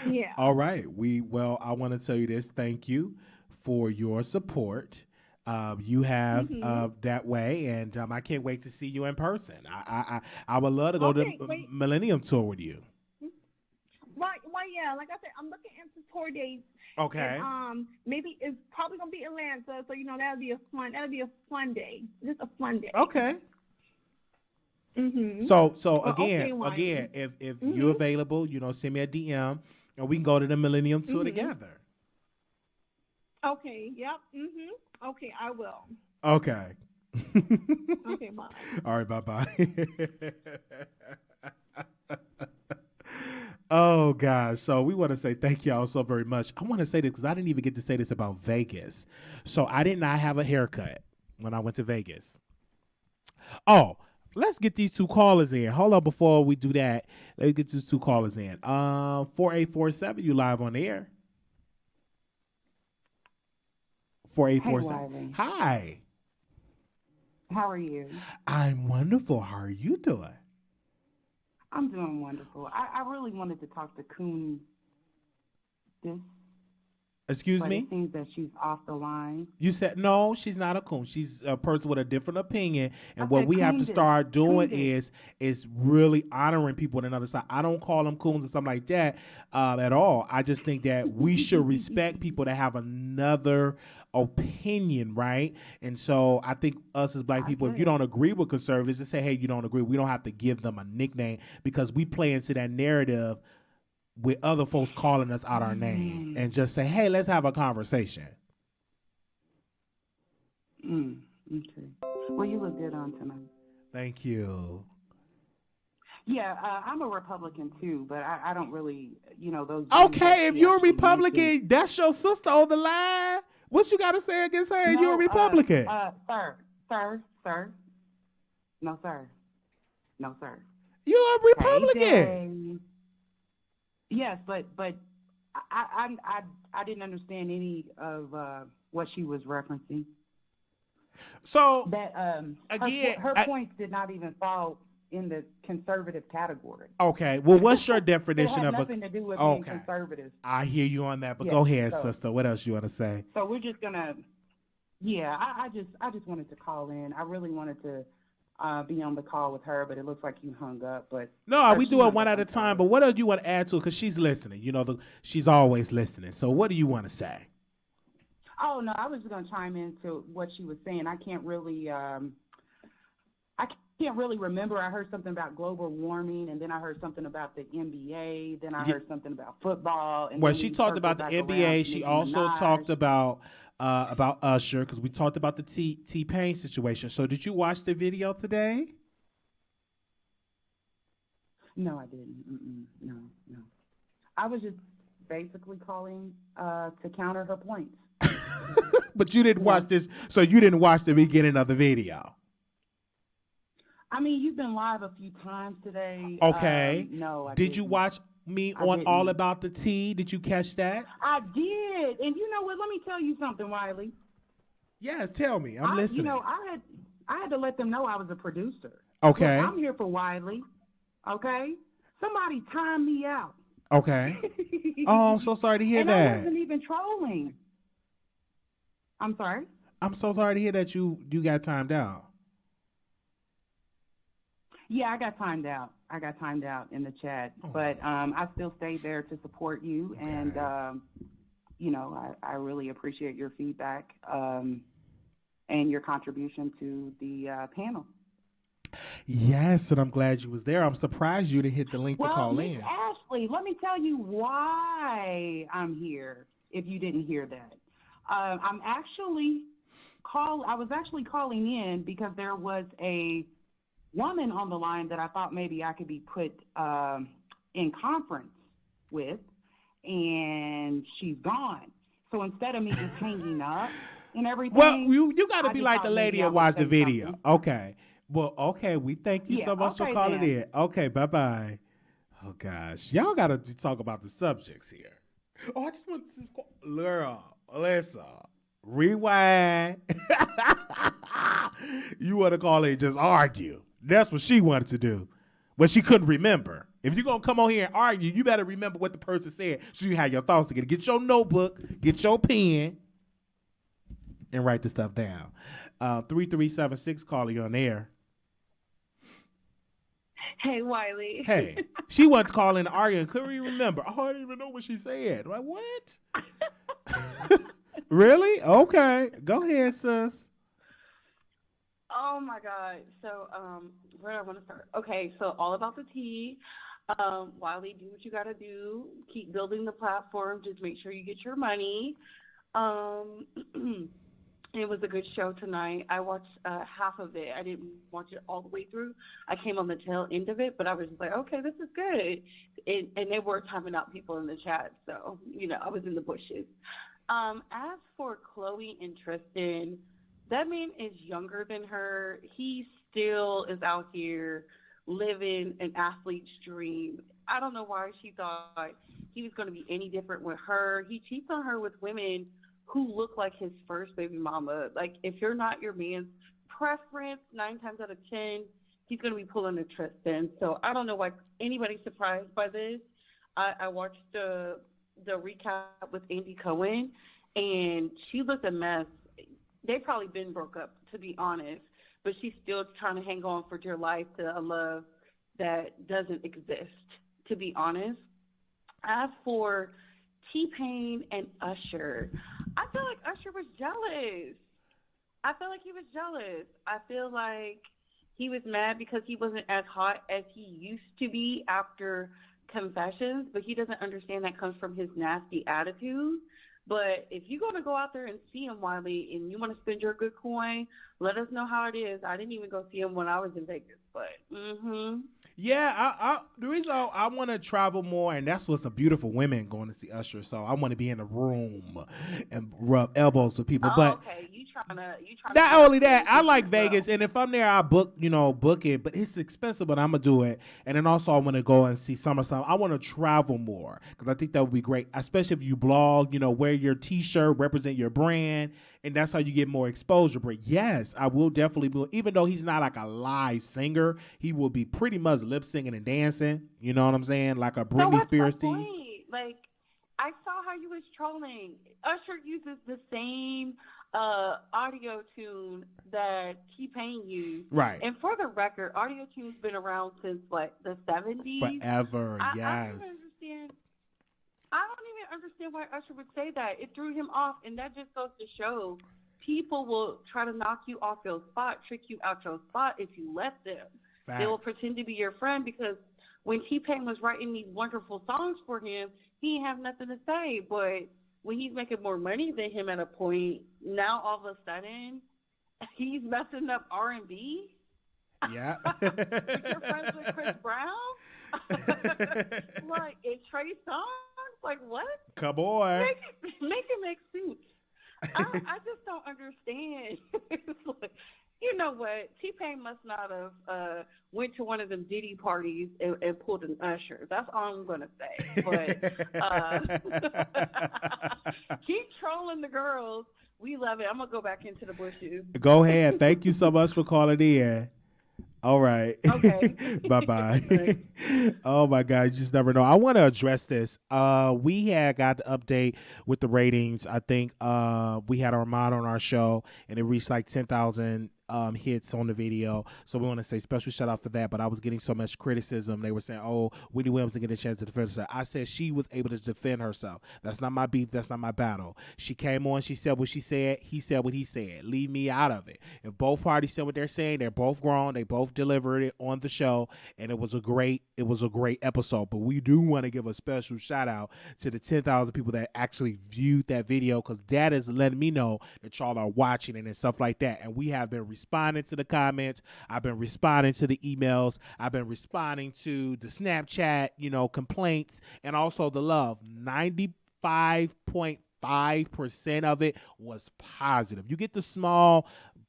S4: Yeah.
S1: All right. I want to tell you this. Thank you for your support. You have that way, and I can't wait to see you in person. I would love to go to the Millennium Tour with you.
S4: Right. Well, yeah. Like I said, I'm looking into tour dates.
S1: Okay.
S4: And, maybe it's probably gonna be Atlanta, so you know that'll be a fun day. Just a fun day.
S1: Okay. So again, if you're available, you know, send me a DM and we can go to the Millennium Tour together.
S4: Okay. Yep. Okay, I will.
S1: Okay.
S4: Okay. Bye.
S1: All right. Bye. Oh, guys. So we want to say thank y'all so very much. I want to say this because I didn't even get to say this about Vegas. So I did not have a haircut when I went to Vegas. Oh, let's get these two callers in. Hold on before we do that. Let's get these two callers in. 4847, you live on the air. 4847.
S5: Hey,
S1: Hi.
S5: How are you?
S1: I'm wonderful. How are you doing?
S5: I'm doing wonderful. I really wanted to talk to Coon.
S1: Excuse me?
S5: It seems that she's off the line.
S1: You said, no, she's not a coon. She's a person with a different opinion. And what we have to start doing is really honoring people on another side. I don't call them coons or something like that at all. I just think that we should respect people that have another opinion, right? And so I think us as black people, if you don't agree with conservatives, just say, hey, you don't agree. We don't have to give them a nickname because we play into that narrative with other folks calling us out our name and just say, hey, let's have a conversation.
S5: Okay. Well, you look good on tonight.
S1: Thank you.
S5: Yeah, I'm a Republican too, but I don't really, you know, those.
S1: Okay, if you're a Republican, that's your sister on the line. What you got to say against her?
S5: No,
S1: You're a Republican.
S5: Sir. No, sir. No, sir.
S1: You're a Republican.
S5: Hey, yes, but I didn't understand any of what she was referencing.
S1: So
S5: that
S1: again,
S5: her points did not even fall in the conservative category.
S1: Okay, well, what's your definition of
S5: nothing to do with being conservative?
S1: I hear you on that, but go ahead, sister. What else you want to say?
S5: So we're just gonna, I just wanted to call in. I really wanted to be on the call with her, but it looks like you hung up. But
S1: no, we do it one at a time. But what else you want to add to it? Because she's listening. You know, she's always listening. So what do you want to say?
S5: Oh no, I was just gonna chime into what she was saying. I can't really, can't really remember. I heard something about global warming, and then I heard something about the NBA. Then I heard something about football. And
S1: Well,
S5: then
S1: she
S5: we
S1: talked
S5: circled
S1: about the
S5: back
S1: NBA.
S5: around to
S1: She
S5: Nicki
S1: also
S5: Minaj.
S1: talked about Usher, because we talked about the T-Pain situation. So did you watch the video today?
S5: No, I didn't. No. I was just basically calling to counter her points.
S1: But you didn't watch this, so you didn't watch the beginning of the video.
S5: I mean, you've been live a few times today.
S1: Okay.
S5: No, I
S1: Did
S5: didn't.
S1: you watch me
S5: I
S1: on
S5: didn't.
S1: All About the Tea? Did you catch that?
S5: I did. And you know what? Let me tell you something, Wiley.
S1: Yes, tell me. I'm listening.
S5: You know, I had to let them know I was a producer.
S1: Okay.
S5: Look, I'm here for Wiley. Okay? Somebody time me out.
S1: Okay. Oh, I'm so sorry to hear
S5: and
S1: that.
S5: I wasn't even trolling. I'm sorry?
S1: I'm so sorry to hear that you got timed out.
S5: Yeah, I got timed out. In the chat.
S1: Oh.
S5: But I still stayed there to support you.
S1: Okay.
S5: And, you know, I really appreciate your feedback and your contribution to the panel.
S1: Yes, and I'm glad you was there. I'm surprised you didn't hit the link to call
S5: Miss
S1: in.
S5: Ashley, let me tell you why I'm here, if you didn't hear that. I was actually calling in because there was a woman on the line that I thought maybe I could be put in conference with, and she's gone. So instead of me just hanging up and everything.
S1: Well, you got to
S5: I
S1: be
S5: just
S1: like
S5: thought
S1: the
S5: maybe
S1: lady
S5: I
S1: and
S5: would
S1: watch the
S5: say
S1: video.
S5: something.
S1: Okay. Well, okay. We thank you so much for
S5: okay
S1: calling
S5: then.
S1: in. Okay, bye-bye. Oh, gosh. Y'all got to talk about the subjects here. Oh, I just want to... Girl, listen. Rewind. You want to call it and just argue. That's what she wanted to do. But she couldn't remember. If you're going to come on here and argue, you better remember what the person said so you have your thoughts together. Get your notebook, get your pen, and write the stuff down. 3376, caller, you on air.
S6: Hey, Wiley.
S1: Hey, she wanted to call in and argue and couldn't even remember. Oh, I didn't even know what she said. Like, what? Really? Okay. Go ahead, sis.
S6: Oh, my God. So, where do I want to start? Okay, so all about the tea. Wiley, do what you got to do. Keep building the platform. Just make sure you get your money. It was a good show tonight. I watched half of it. I didn't watch it all the way through. I came on the tail end of it, but I was like, okay, this is good. And they were timing out people in the chat, so, you know, I was in the bushes. As for Khloe and Tristan, that man is younger than her. He still is out here living an athlete's dream. I don't know why she thought he was going to be any different with her. He cheats on her with women who look like his first baby mama. Like, if you're not your man's preference, 9 times out of 10, he's going to be pulling a Tristan. So I don't know why anybody's surprised by this. I watched the recap with Andy Cohen, and she looked a mess. They've probably been broke up, to be honest, but she's still trying to hang on for dear life to a love that doesn't exist, to be honest. As for T-Pain and Usher, I feel like Usher was jealous. I feel like he was jealous. I feel like he was mad because he wasn't as hot as he used to be after Confessions, but he doesn't understand that comes from his nasty attitude. But if you're going to go out there and see him, Wiley, and you want to spend your good coin, let us know how it is. I didn't even go see him when I was in Vegas, but
S1: Yeah, the reason I want to travel more, and that's what's a beautiful women going to see Usher. So I want to be in a room and rub elbows with people. But
S6: okay, you trying to
S1: not only that, I like Vegas, and if I'm there, I book it. But it's expensive, but I'm gonna do it. And then also I want to go and see summer stuff. I want to travel more because I think that would be great, especially if you blog. Wear your T-shirt, represent your brand, and that's how you get more exposure. But yes, I will definitely be. Even though he's not like a live singer, he will be pretty much lip singing and dancing. You know what I'm saying? Like a Britney Spears thing.
S6: Like, I saw how you was trolling. Usher uses the same audio tune that T-Pain used.
S1: Right.
S6: And for the record, audio tune's been around since the 70s.
S1: Forever, yes.
S6: I don't even understand why Usher would say that. It threw him off, and that just goes to show people will try to knock you off your spot, trick you out your spot if you let them.
S1: Facts.
S6: They will pretend to be your friend because when T-Pain was writing these wonderful songs for him, he didn't have nothing to say. But when he's making more money than him at a point, now all of a sudden he's messing up R&B.
S1: Yeah.
S6: You're friends with Chris Brown? Like, and Trey Songz? Like, what?
S1: Come on.
S6: Make it make sense. I just don't understand. It's like, you know what? T-Pain must not have went to one of them Diddy parties and pulled an Usher. That's all I'm going to say. But keep trolling the girls. We love it. I'm going to go back into the bushes.
S1: Go ahead. Thank you so much for calling in. All right.
S6: Okay.
S1: Bye-bye. Oh, my God. You just never know. I want to address this. We had got the update with the ratings. I think we had Armand on our show, and it reached like 10,000 hits on the video. So we want to say special shout out for that. But I was getting so much criticism. They were saying, oh, Wendy Williams didn't get a chance to defend herself. I said she was able to defend herself. That's not my beef. That's not my battle. She came on. She said what she said. He said what he said. Leave me out of it. If both parties said what they're saying, they're both grown. They both delivered it on the show. And it was a great episode. But we do want to give a special shout out to the 10,000 people that actually viewed that video, because that is letting me know that y'all are watching it and stuff like that. And we have been responding to the comments. I've been responding to the emails. I've been responding to the Snapchat, complaints, and also the love. 95.5% of it was positive. You get the small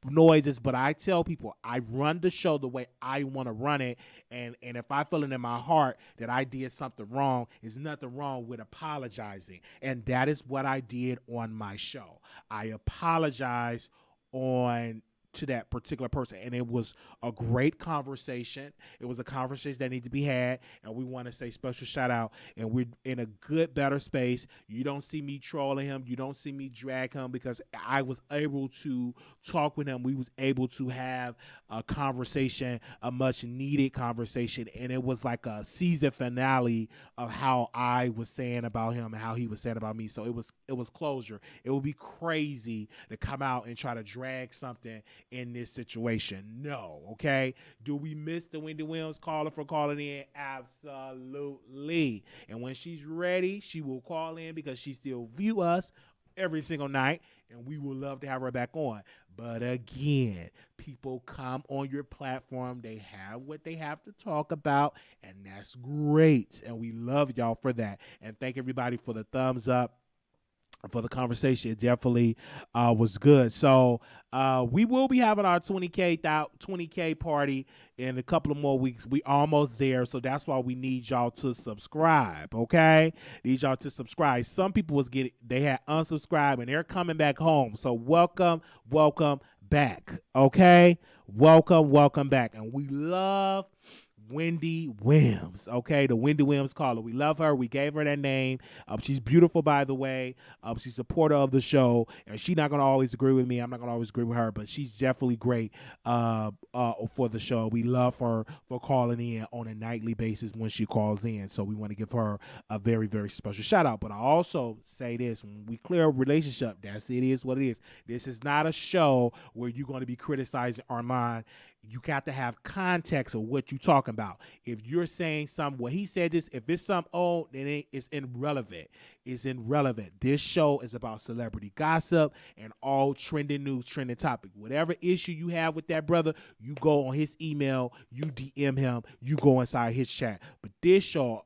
S1: noises, but I tell people I run the show the way I want to run it, and if I feel it in my heart that I did something wrong, there's nothing wrong with apologizing, and that is what I did on my show. I apologized to that particular person, and it was a great conversation. It was a conversation that needed to be had, and we want to say special shout out, and we're in a good, better space. You don't see me trolling him. You don't see me drag him, because I was able to talk with him. We was able to have a conversation, a much needed conversation, and it was like a season finale of how I was saying about him and how he was saying about me. So it was closure. It would be crazy to come out and try to drag something in this situation. No, okay? Do we miss the Wendy Williams caller for calling in? Absolutely. And when she's ready, she will call in, because she still view us every single night, and we would love to have her back on. But again, people come on your platform, they have what they have to talk about, and that's great. And we love y'all for that. And thank everybody for the thumbs up, for the conversation. It definitely was good. So we will be having our 20K party in a couple of more weeks. We almost there, so that's why we need y'all to subscribe, okay? Need y'all to subscribe. Some people they had unsubscribed, and they're coming back home. So welcome back, okay? Welcome back. And we love Wendy Williams, okay? The Wendy Williams caller. We love her. We gave her that name. She's beautiful, by the way. She's a supporter of the show, and she's not going to always agree with me. I'm not going to always agree with her, but she's definitely great for the show. We love her for calling in on a nightly basis when she calls in, so we want to give her a very, very special shout out. But I also say this, when we clear a relationship, it is what it is. This is not a show where you're going to be criticizing Armand. You got to have context of what you're talking about. If you're saying something, well, he said this, if it's something old, then it's irrelevant. It's irrelevant. This show is about celebrity gossip and all trending news, trending topic. Whatever issue you have with that brother, you go on his email, you DM him, you go inside his chat. But this show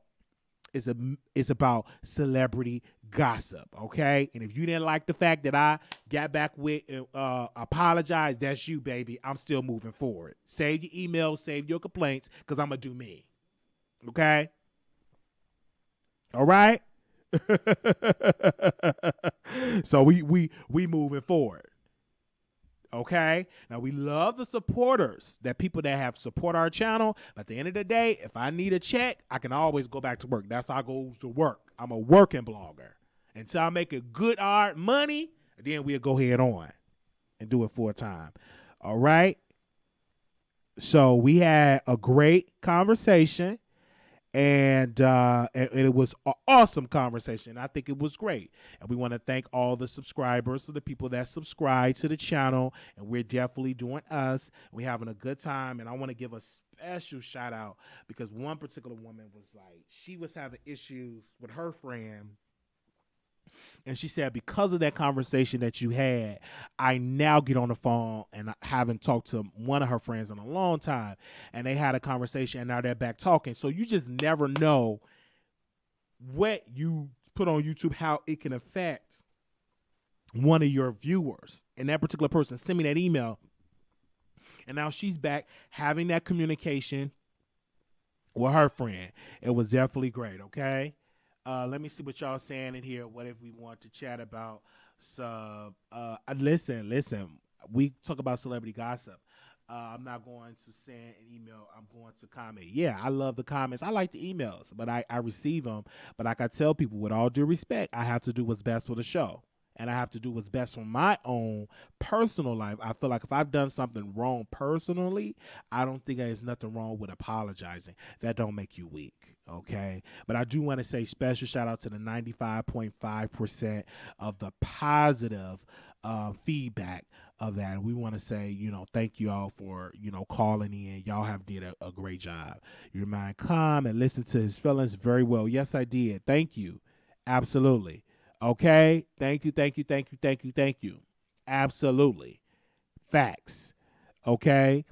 S1: is about celebrity gossip, okay? And if you didn't like the fact that I got back with apologize, that's you, baby. I'm still moving forward. Save your emails, save your complaints, because I'm going to do me, okay? All right? So we moving forward. Okay. Now we love the supporters, that people that have support our channel. But at the end of the day, if I need a check, I can always go back to work. That's how I go to work. I'm a working blogger. Until I make a good hard money, then we'll go ahead on and do it full time. All right. So we had a great conversation, And it was an awesome conversation. I think it was great. And we want to thank all the subscribers, so the people that subscribe to the channel. And we're definitely doing us. We're having a good time. And I want to give a special shout out because one particular woman was like, she was having issues with her friend. And she said, because of that conversation that you had, I now get on the phone and I haven't talked to one of her friends in a long time. And they had a conversation and now they're back talking. So you just never know what you put on YouTube, how it can affect one of your viewers. And that particular person sent me that email. And now she's back having that communication with her friend. It was definitely great, okay? Let me see what y'all saying in here. What if we want to chat about some? Listen. We talk about celebrity gossip. I'm not going to send an email. I'm going to comment. Yeah, I love the comments. I like the emails, but I receive them. But like I tell people, with all due respect, I have to do what's best for the show. And I have to do what's best for my own personal life. I feel like if I've done something wrong personally, I don't think there's nothing wrong with apologizing. That don't make you weak, okay? But I do want to say special shout out to the 95.5% of the positive feedback of that. And we want to say, thank you all for, calling in. Y'all have did a great job. You remain calm and listen to his feelings very well. Yes, I did. Thank you. Absolutely. Okay, thank you. Absolutely. Facts. Okay.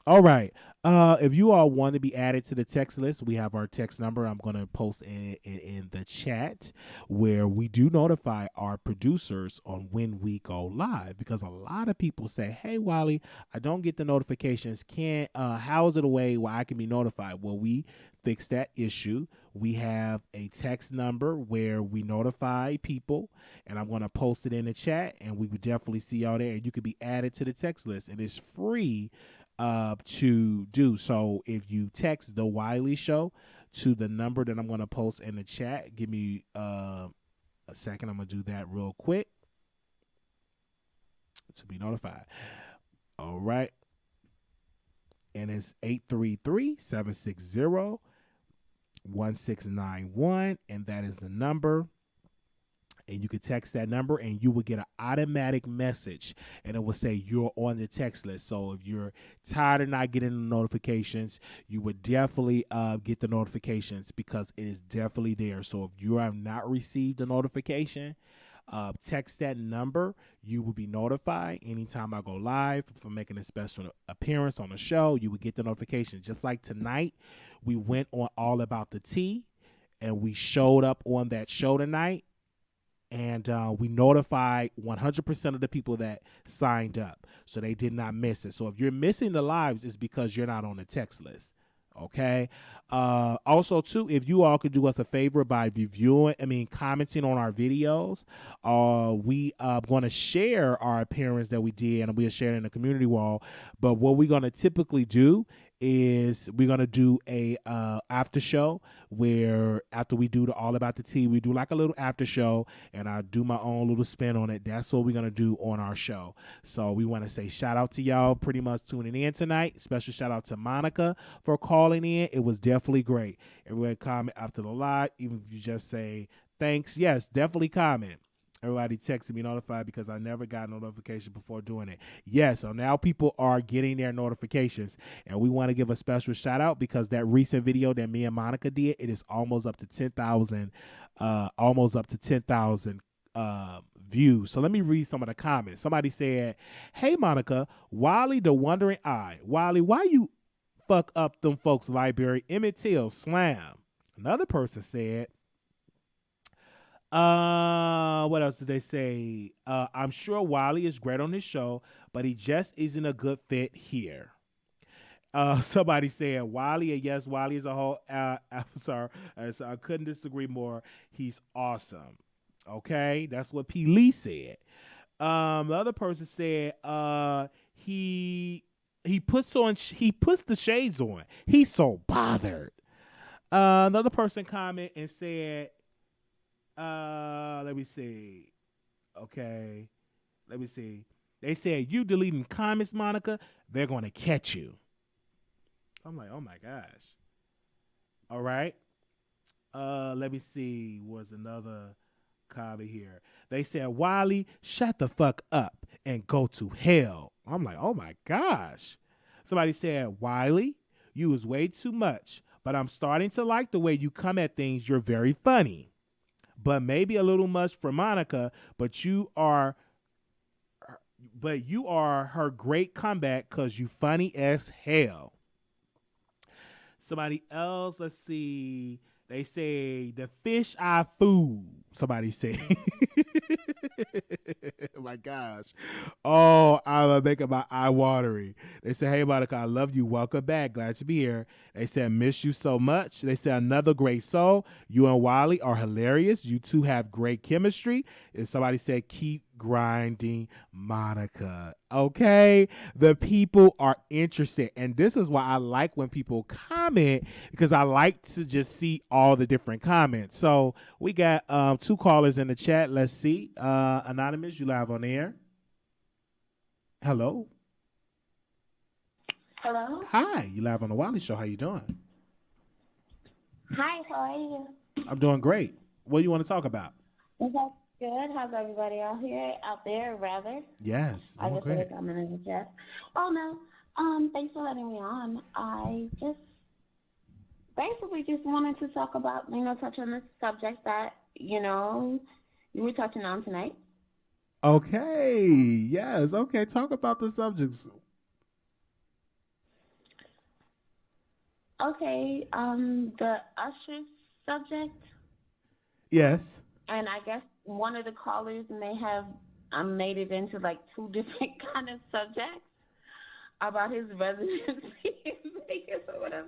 S1: All right. If you all want to be added to the text list, we have our text number. I'm going to post in the chat where we do notify our producers on when we go live, because a lot of people say, hey, Wiley, I don't get the notifications. How is it a way where I can be notified? Well, we fix that issue. We have a text number where we notify people, and I'm going to post it in the chat, and we would definitely see y'all there. And you could be added to the text list, and it's free to do. So if you text the Wiley Show to the number that I'm going to post in the chat, give me a second. I'm going to do that real quick to be notified. All right. And it's 833-760-1691, and that is the number. And you can text that number and you will get an automatic message, and it will say you're on the text list. So if you're tired of not getting the notifications, you would definitely get the notifications, because it is definitely there. So if you have not received a notification, text that number. You will be notified anytime I go live. If I'm making a special appearance on the show, you will get the notification. Just like tonight, we went on All About the Tea, and we showed up on that show tonight. And we notified 100% of the people that signed up, so they did not miss it. So if you're missing the lives, it's because you're not on the text list. Okay. Also, too, if you all could do us a favor by commenting on our videos, we are going to share our appearance that we did, and we'll share it in the community wall. But what we're going to typically do is we're going to do a after show, where after we do the All About the Tea, we do like a little after show, and I do my own little spin on it. That's what we're going to do on our show. So we want to say shout out to y'all pretty much tuning in tonight. Special shout out to Monica for calling in. It was definitely great. Everybody comment after the live, even if you just say thanks. Yes, definitely comment. Everybody texted me notified because I never got a notification before doing it. Yes, so now people are getting their notifications, and we want to give a special shout out because that recent video that me and Monica did, it is almost up to 10,000 views. So let me read some of the comments. Somebody said, hey, Monica, Wiley the Wondering Eye. Wiley, why you fuck up them folks' library? Emmett Till, slam. Another person said, what else did they say? I'm sure Wiley is great on his show, but he just isn't a good fit here. Somebody said Wiley, and yes, Wiley is a whole. I'm sorry, so I couldn't disagree more. He's awesome. Okay, that's what P. Lee said. The other person said he puts the shades on. He's so bothered. Another person commented and said, let me see. Okay. Let me see. They said, you deleting comments, Monica, they're going to catch you. I'm like, oh my gosh. All right. Let me see. Was another comment here. They said, Wiley, shut the fuck up and go to hell. I'm like, oh my gosh. Somebody said, Wiley, you was way too much, but I'm starting to like the way you come at things. You're very funny, but maybe a little much for Monica, but you are her great comeback because you funny as hell. Somebody else, let's see. They say the fish eye food. Somebody say. Oh my gosh. Oh, I'm making my eye watery. They say, hey, Monica, I love you. Welcome back. Glad to be here. They said, miss you so much. They said, another great soul. You and Wiley are hilarious. You two have great chemistry. And somebody said, keep grinding, Monica. Okay? The people are interested. And this is why I like when people comment, because I like to just see all the different comments. So we got 2 callers in the chat. Let's see. Anonymous, you live on the air. Hello.
S7: Hello.
S1: Hi, you live on the Wiley Show. How you doing?
S7: Hi, how are you?
S1: I'm doing great. What do you want to talk about?
S7: Is that good? How's everybody out there, rather?
S1: Yes,
S7: I
S1: doing
S7: just
S1: great.
S7: put a comment in the chat. Oh no. Thanks for letting me on. I just basically just wanted to talk about, touch on the subject that, you were touching on tonight.
S1: Okay. Yes. Okay. Talk about the subjects.
S7: Okay. The Usher subject.
S1: Yes.
S7: And I guess one of the callers may have made it into like 2 different kind of subjects about his residency in Vegas or whatever.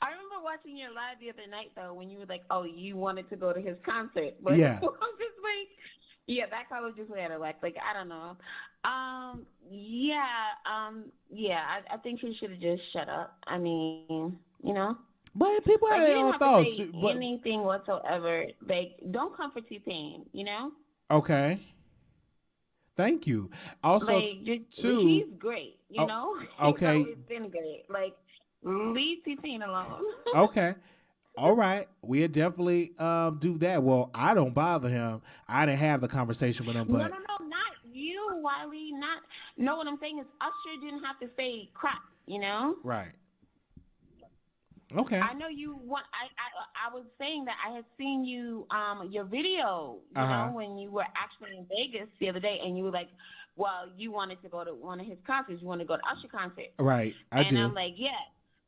S7: I remember watching your live the other night though when you were like, "Oh, you wanted to go to his concert," but
S1: yeah,
S7: I'm just like, yeah, that caller just had a like I don't know. I think he should have just shut up. I mean,
S1: But people
S7: like,
S1: have
S7: you
S1: their
S7: didn't
S1: own
S7: have
S1: thoughts.
S7: to say
S1: But
S7: anything whatsoever. Like, don't come for T-Pain,
S1: okay. Thank you. Also,
S7: like,
S1: too,
S7: he's great,
S1: Okay.
S7: He's always been great. Like, leave T-Pain alone.
S1: Okay. All right. We'll definitely do that. Well, I don't bother him. I didn't have the conversation with him, but
S7: No, not you, Wiley. No, what I'm saying is Usher didn't have to say crap,
S1: Right. Okay.
S7: I know you want. I was saying that I had seen you your video, when you were actually in Vegas the other day, and you were like, well, you wanted to go to one of his concerts. You wanted to go to Usher concert.
S1: Right. I do.
S7: And I'm like, yeah.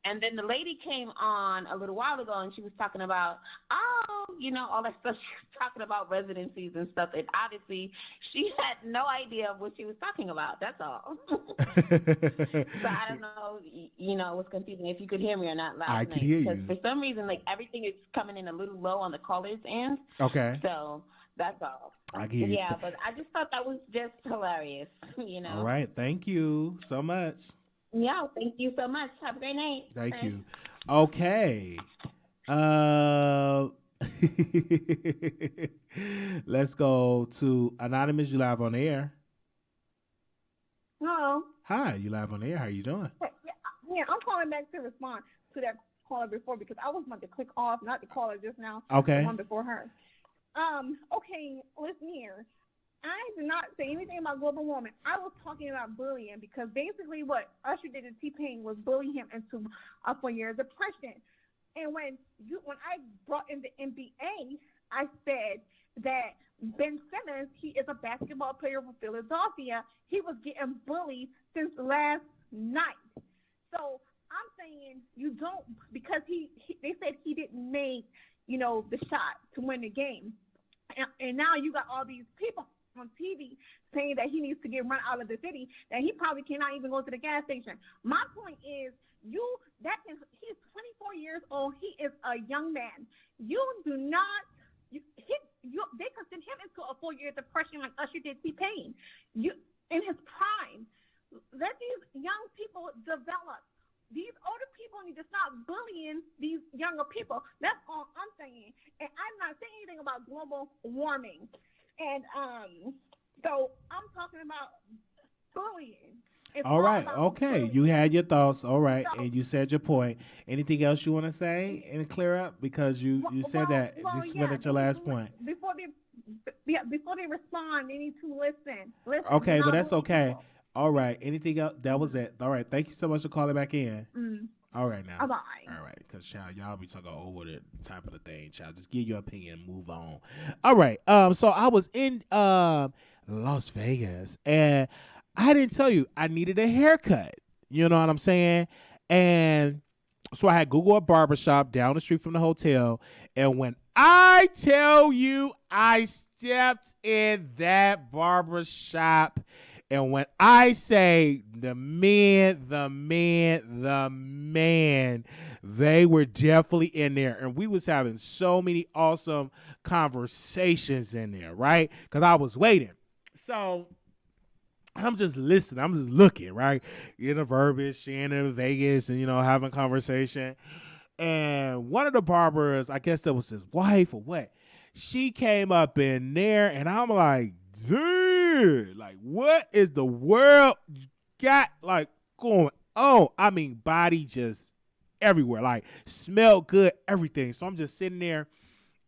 S7: And then the lady came on a little while ago, and she was talking about, all that stuff. She was talking about residencies and stuff. And obviously, she had no idea what she was talking about. That's all. So I don't know, it was confusing if you could hear me or not last night.
S1: I could hear you.
S7: Because for some reason, like, everything is coming in a little low on the caller's end.
S1: Okay.
S7: So that's all.
S1: I can hear you.
S7: Yeah, but I just thought that was just hilarious,
S1: All right. Thank you so much.
S7: Yeah, thank you so much. Have a great night.
S1: Thank you. Okay. Let's go to Anonymous. You live on the air.
S8: Hello.
S1: Hi, you live on the air. How you doing?
S8: Yeah, I'm calling back to respond to that caller before because I was about to click off, not the caller just now.
S1: Okay.
S8: The one before her. Okay, listen here. I did not say anything about global warming. I was talking about bullying because basically what Usher did to T-Pain was bully him into a 4-year depression. And when I brought in the NBA, I said that Ben Simmons, he is a basketball player for Philadelphia. He was getting bullied since last night. So I'm saying you don't, because they said he didn't make, the shot to win the game. And now you got all these people on TV saying that he needs to get run out of the city, that he probably cannot even go to the gas station. My point is, he's 24 years old. He is a young man. You do not, they could send him into a 4-year depression like Usher did T-Pain. In his prime, let these young people develop. These older people need to stop bullying these younger people. That's all I'm saying. And I'm not saying anything about global warming. And so I'm talking about bullying. It's
S1: All
S8: all
S1: right.
S8: about
S1: Okay.
S8: Philly.
S1: You had your thoughts. All right.
S8: So,
S1: And you said your point. Anything else you want to say and clear up? Because you said that. Just went at your last point.
S8: Before they respond, they need to listen. Listen.
S1: Okay,
S8: Do
S1: but
S8: not
S1: that's
S8: believe
S1: okay.
S8: people.
S1: All right. Anything else? That was it. All right. Thank you so much for calling back in. All right now.
S8: Bye.
S1: All right, because child, y'all be talking over the type of the thing, child. Just give your opinion, move on. All right. So I was in Las Vegas, and I didn't tell you I needed a haircut. You know what I'm saying? And so I had Google a barbershop down the street from the hotel, and when I tell you I stepped in that barbershop, and when I say the man, they were definitely in there. And we was having so many awesome conversations in there, right? Because I was waiting. So I'm just listening. I'm just looking, right? In the verbiage, Shannon, Vegas, and, having conversation. And one of the barbers, I guess that was his wife or what, she came up in there, and I'm like, dude, like, what is the world got, like, going on? I mean, body just everywhere, like, smell good, everything. So I'm just sitting there,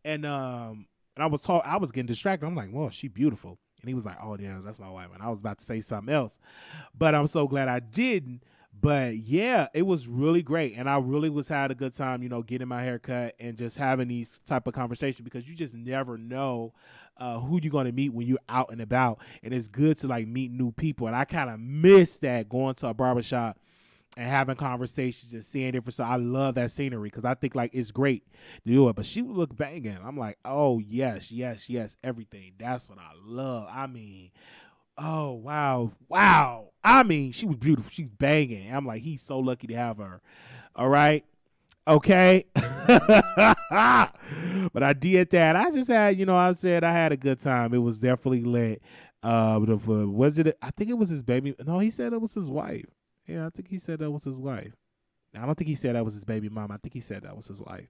S1: and I was getting distracted. I'm like, well, she beautiful. And he was like, oh, yeah, that's my wife. And I was about to say something else, but I'm so glad I didn't. But yeah, it was really great. And I really had a good time, getting my hair cut and just having these type of conversations, because you just never know who you're going to meet when you're out and about. And it's good to like meet new people. And I kind of miss that, going to a barbershop and having conversations and seeing different stuff. I love that scenery, because I think like it's great to do it. But she would look banging. I'm like, oh, yes, everything. That's what I love. I mean, oh, wow. I mean, she was beautiful. She's banging. I'm like, he's so lucky to have her. All right. Okay. But I did that. I just had, I said I had a good time. It was definitely lit. Was it? I think it was his baby. No, he said it was his wife. Yeah, I think he said that was his wife. I don't think he said that was his baby mom. I think he said that was his wife.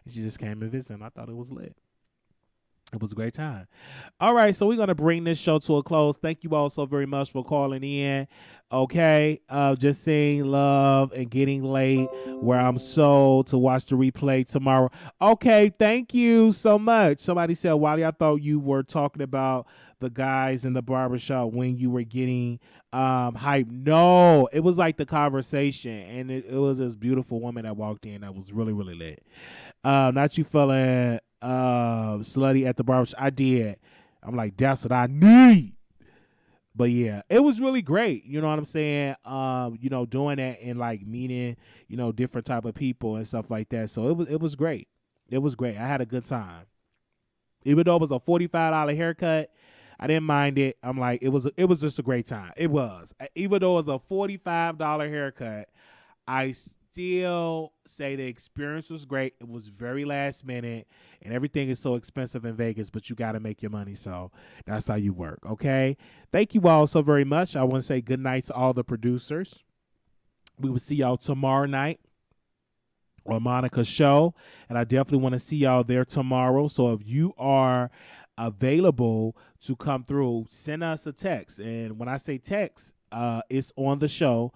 S1: And she just came and visited, and I thought it was lit. It was a great time. All right, so we're going to bring this show to a close. Thank you all so very much for calling in. Okay, just saying love and getting late, where I'm so to watch the replay tomorrow. Okay, thank you so much. Somebody said, Wiley, I thought you were talking about the guys in the barbershop when you were getting hype. No, it was like the conversation, and it was this beautiful woman that walked in that was really, really lit. Not you feeling slutty at the barbershop. I did. I'm like, that's what I need. But yeah, it was really great. You know what I'm saying? Doing that and like meeting, different type of people and stuff like that. So it was great. It was great. I had a good time. Even though it was a $45 haircut, I didn't mind it. I'm like, it was just a great time. It was. Even though it was a $45 haircut, I still say the experience was great. It was very last minute, and everything is so expensive in Vegas, but you got to make your money. So that's how you work. Okay. Thank you all so very much. I want to say good night to all the producers. We will see y'all tomorrow night on Monica's show, and I definitely want to see y'all there tomorrow. So if you are available to come through, send us a text. And when I say text, it's on the show,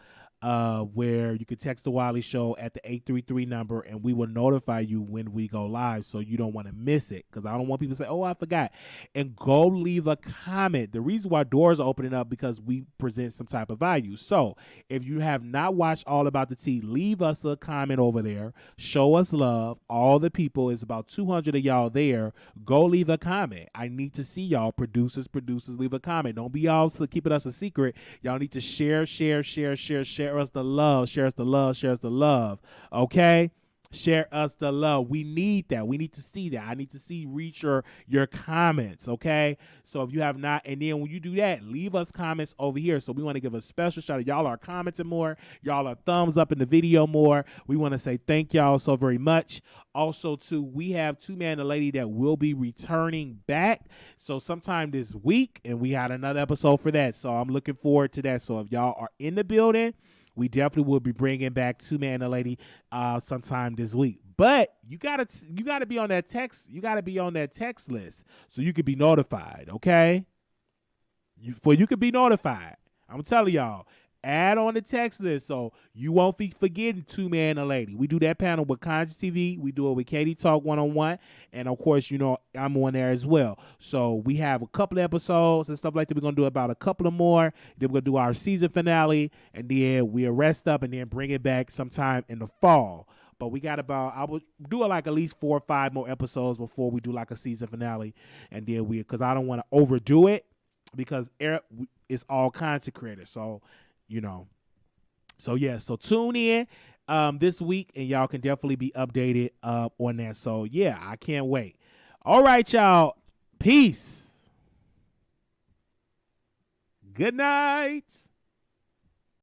S1: where you can text the Wiley Show at the 833 number, and we will notify you when we go live, so you don't want to miss it, because I don't want people to say, oh, I forgot. And go leave a comment. The reason why doors are opening up, because we present some type of value. So if you have not watched All About the Tea, leave us a comment over there. Show us love. All the people, is about 200 of y'all there. Go leave a comment. I need to see y'all. Producers, leave a comment. Don't be all keeping us a secret. Y'all need to share us the love. Okay? Share us the love. We need that. We need to see that. I need to reach your comments. Okay? So if you have not, and then when you do that, leave us comments over here. So we want to give a special shout out. Y'all are commenting more. Y'all are thumbs up in the video more. We want to say thank y'all so very much. Also, too, we have Two Man and a Lady that will be returning back. So sometime this week, and we had another episode for that. So I'm looking forward to that. So if y'all are in the building, we definitely will be bringing back Two Man and a Lady sometime this week. But you gotta be on that text. You gotta be on that text list so you can be notified. Okay? You can be notified. I'm telling y'all, add on the text list so you won't be forgetting Two Man and a Lady. We do that panel with Conscious TV. We do it with Katie Talk 1-on-1. And, of course, I'm on there as well. So we have a couple of episodes and stuff like that. We're going to do about a couple of more. Then we're going to do our season finale. And then we'll rest up and then bring it back sometime in the fall. But we got I would do like at least 4 or 5 more episodes before we do like a season finale. And then because I don't want to overdo it because it's all content creators. So, So tune in this week and y'all can definitely be updated on that. So, yeah, I can't wait. All right, y'all. Peace. Good night.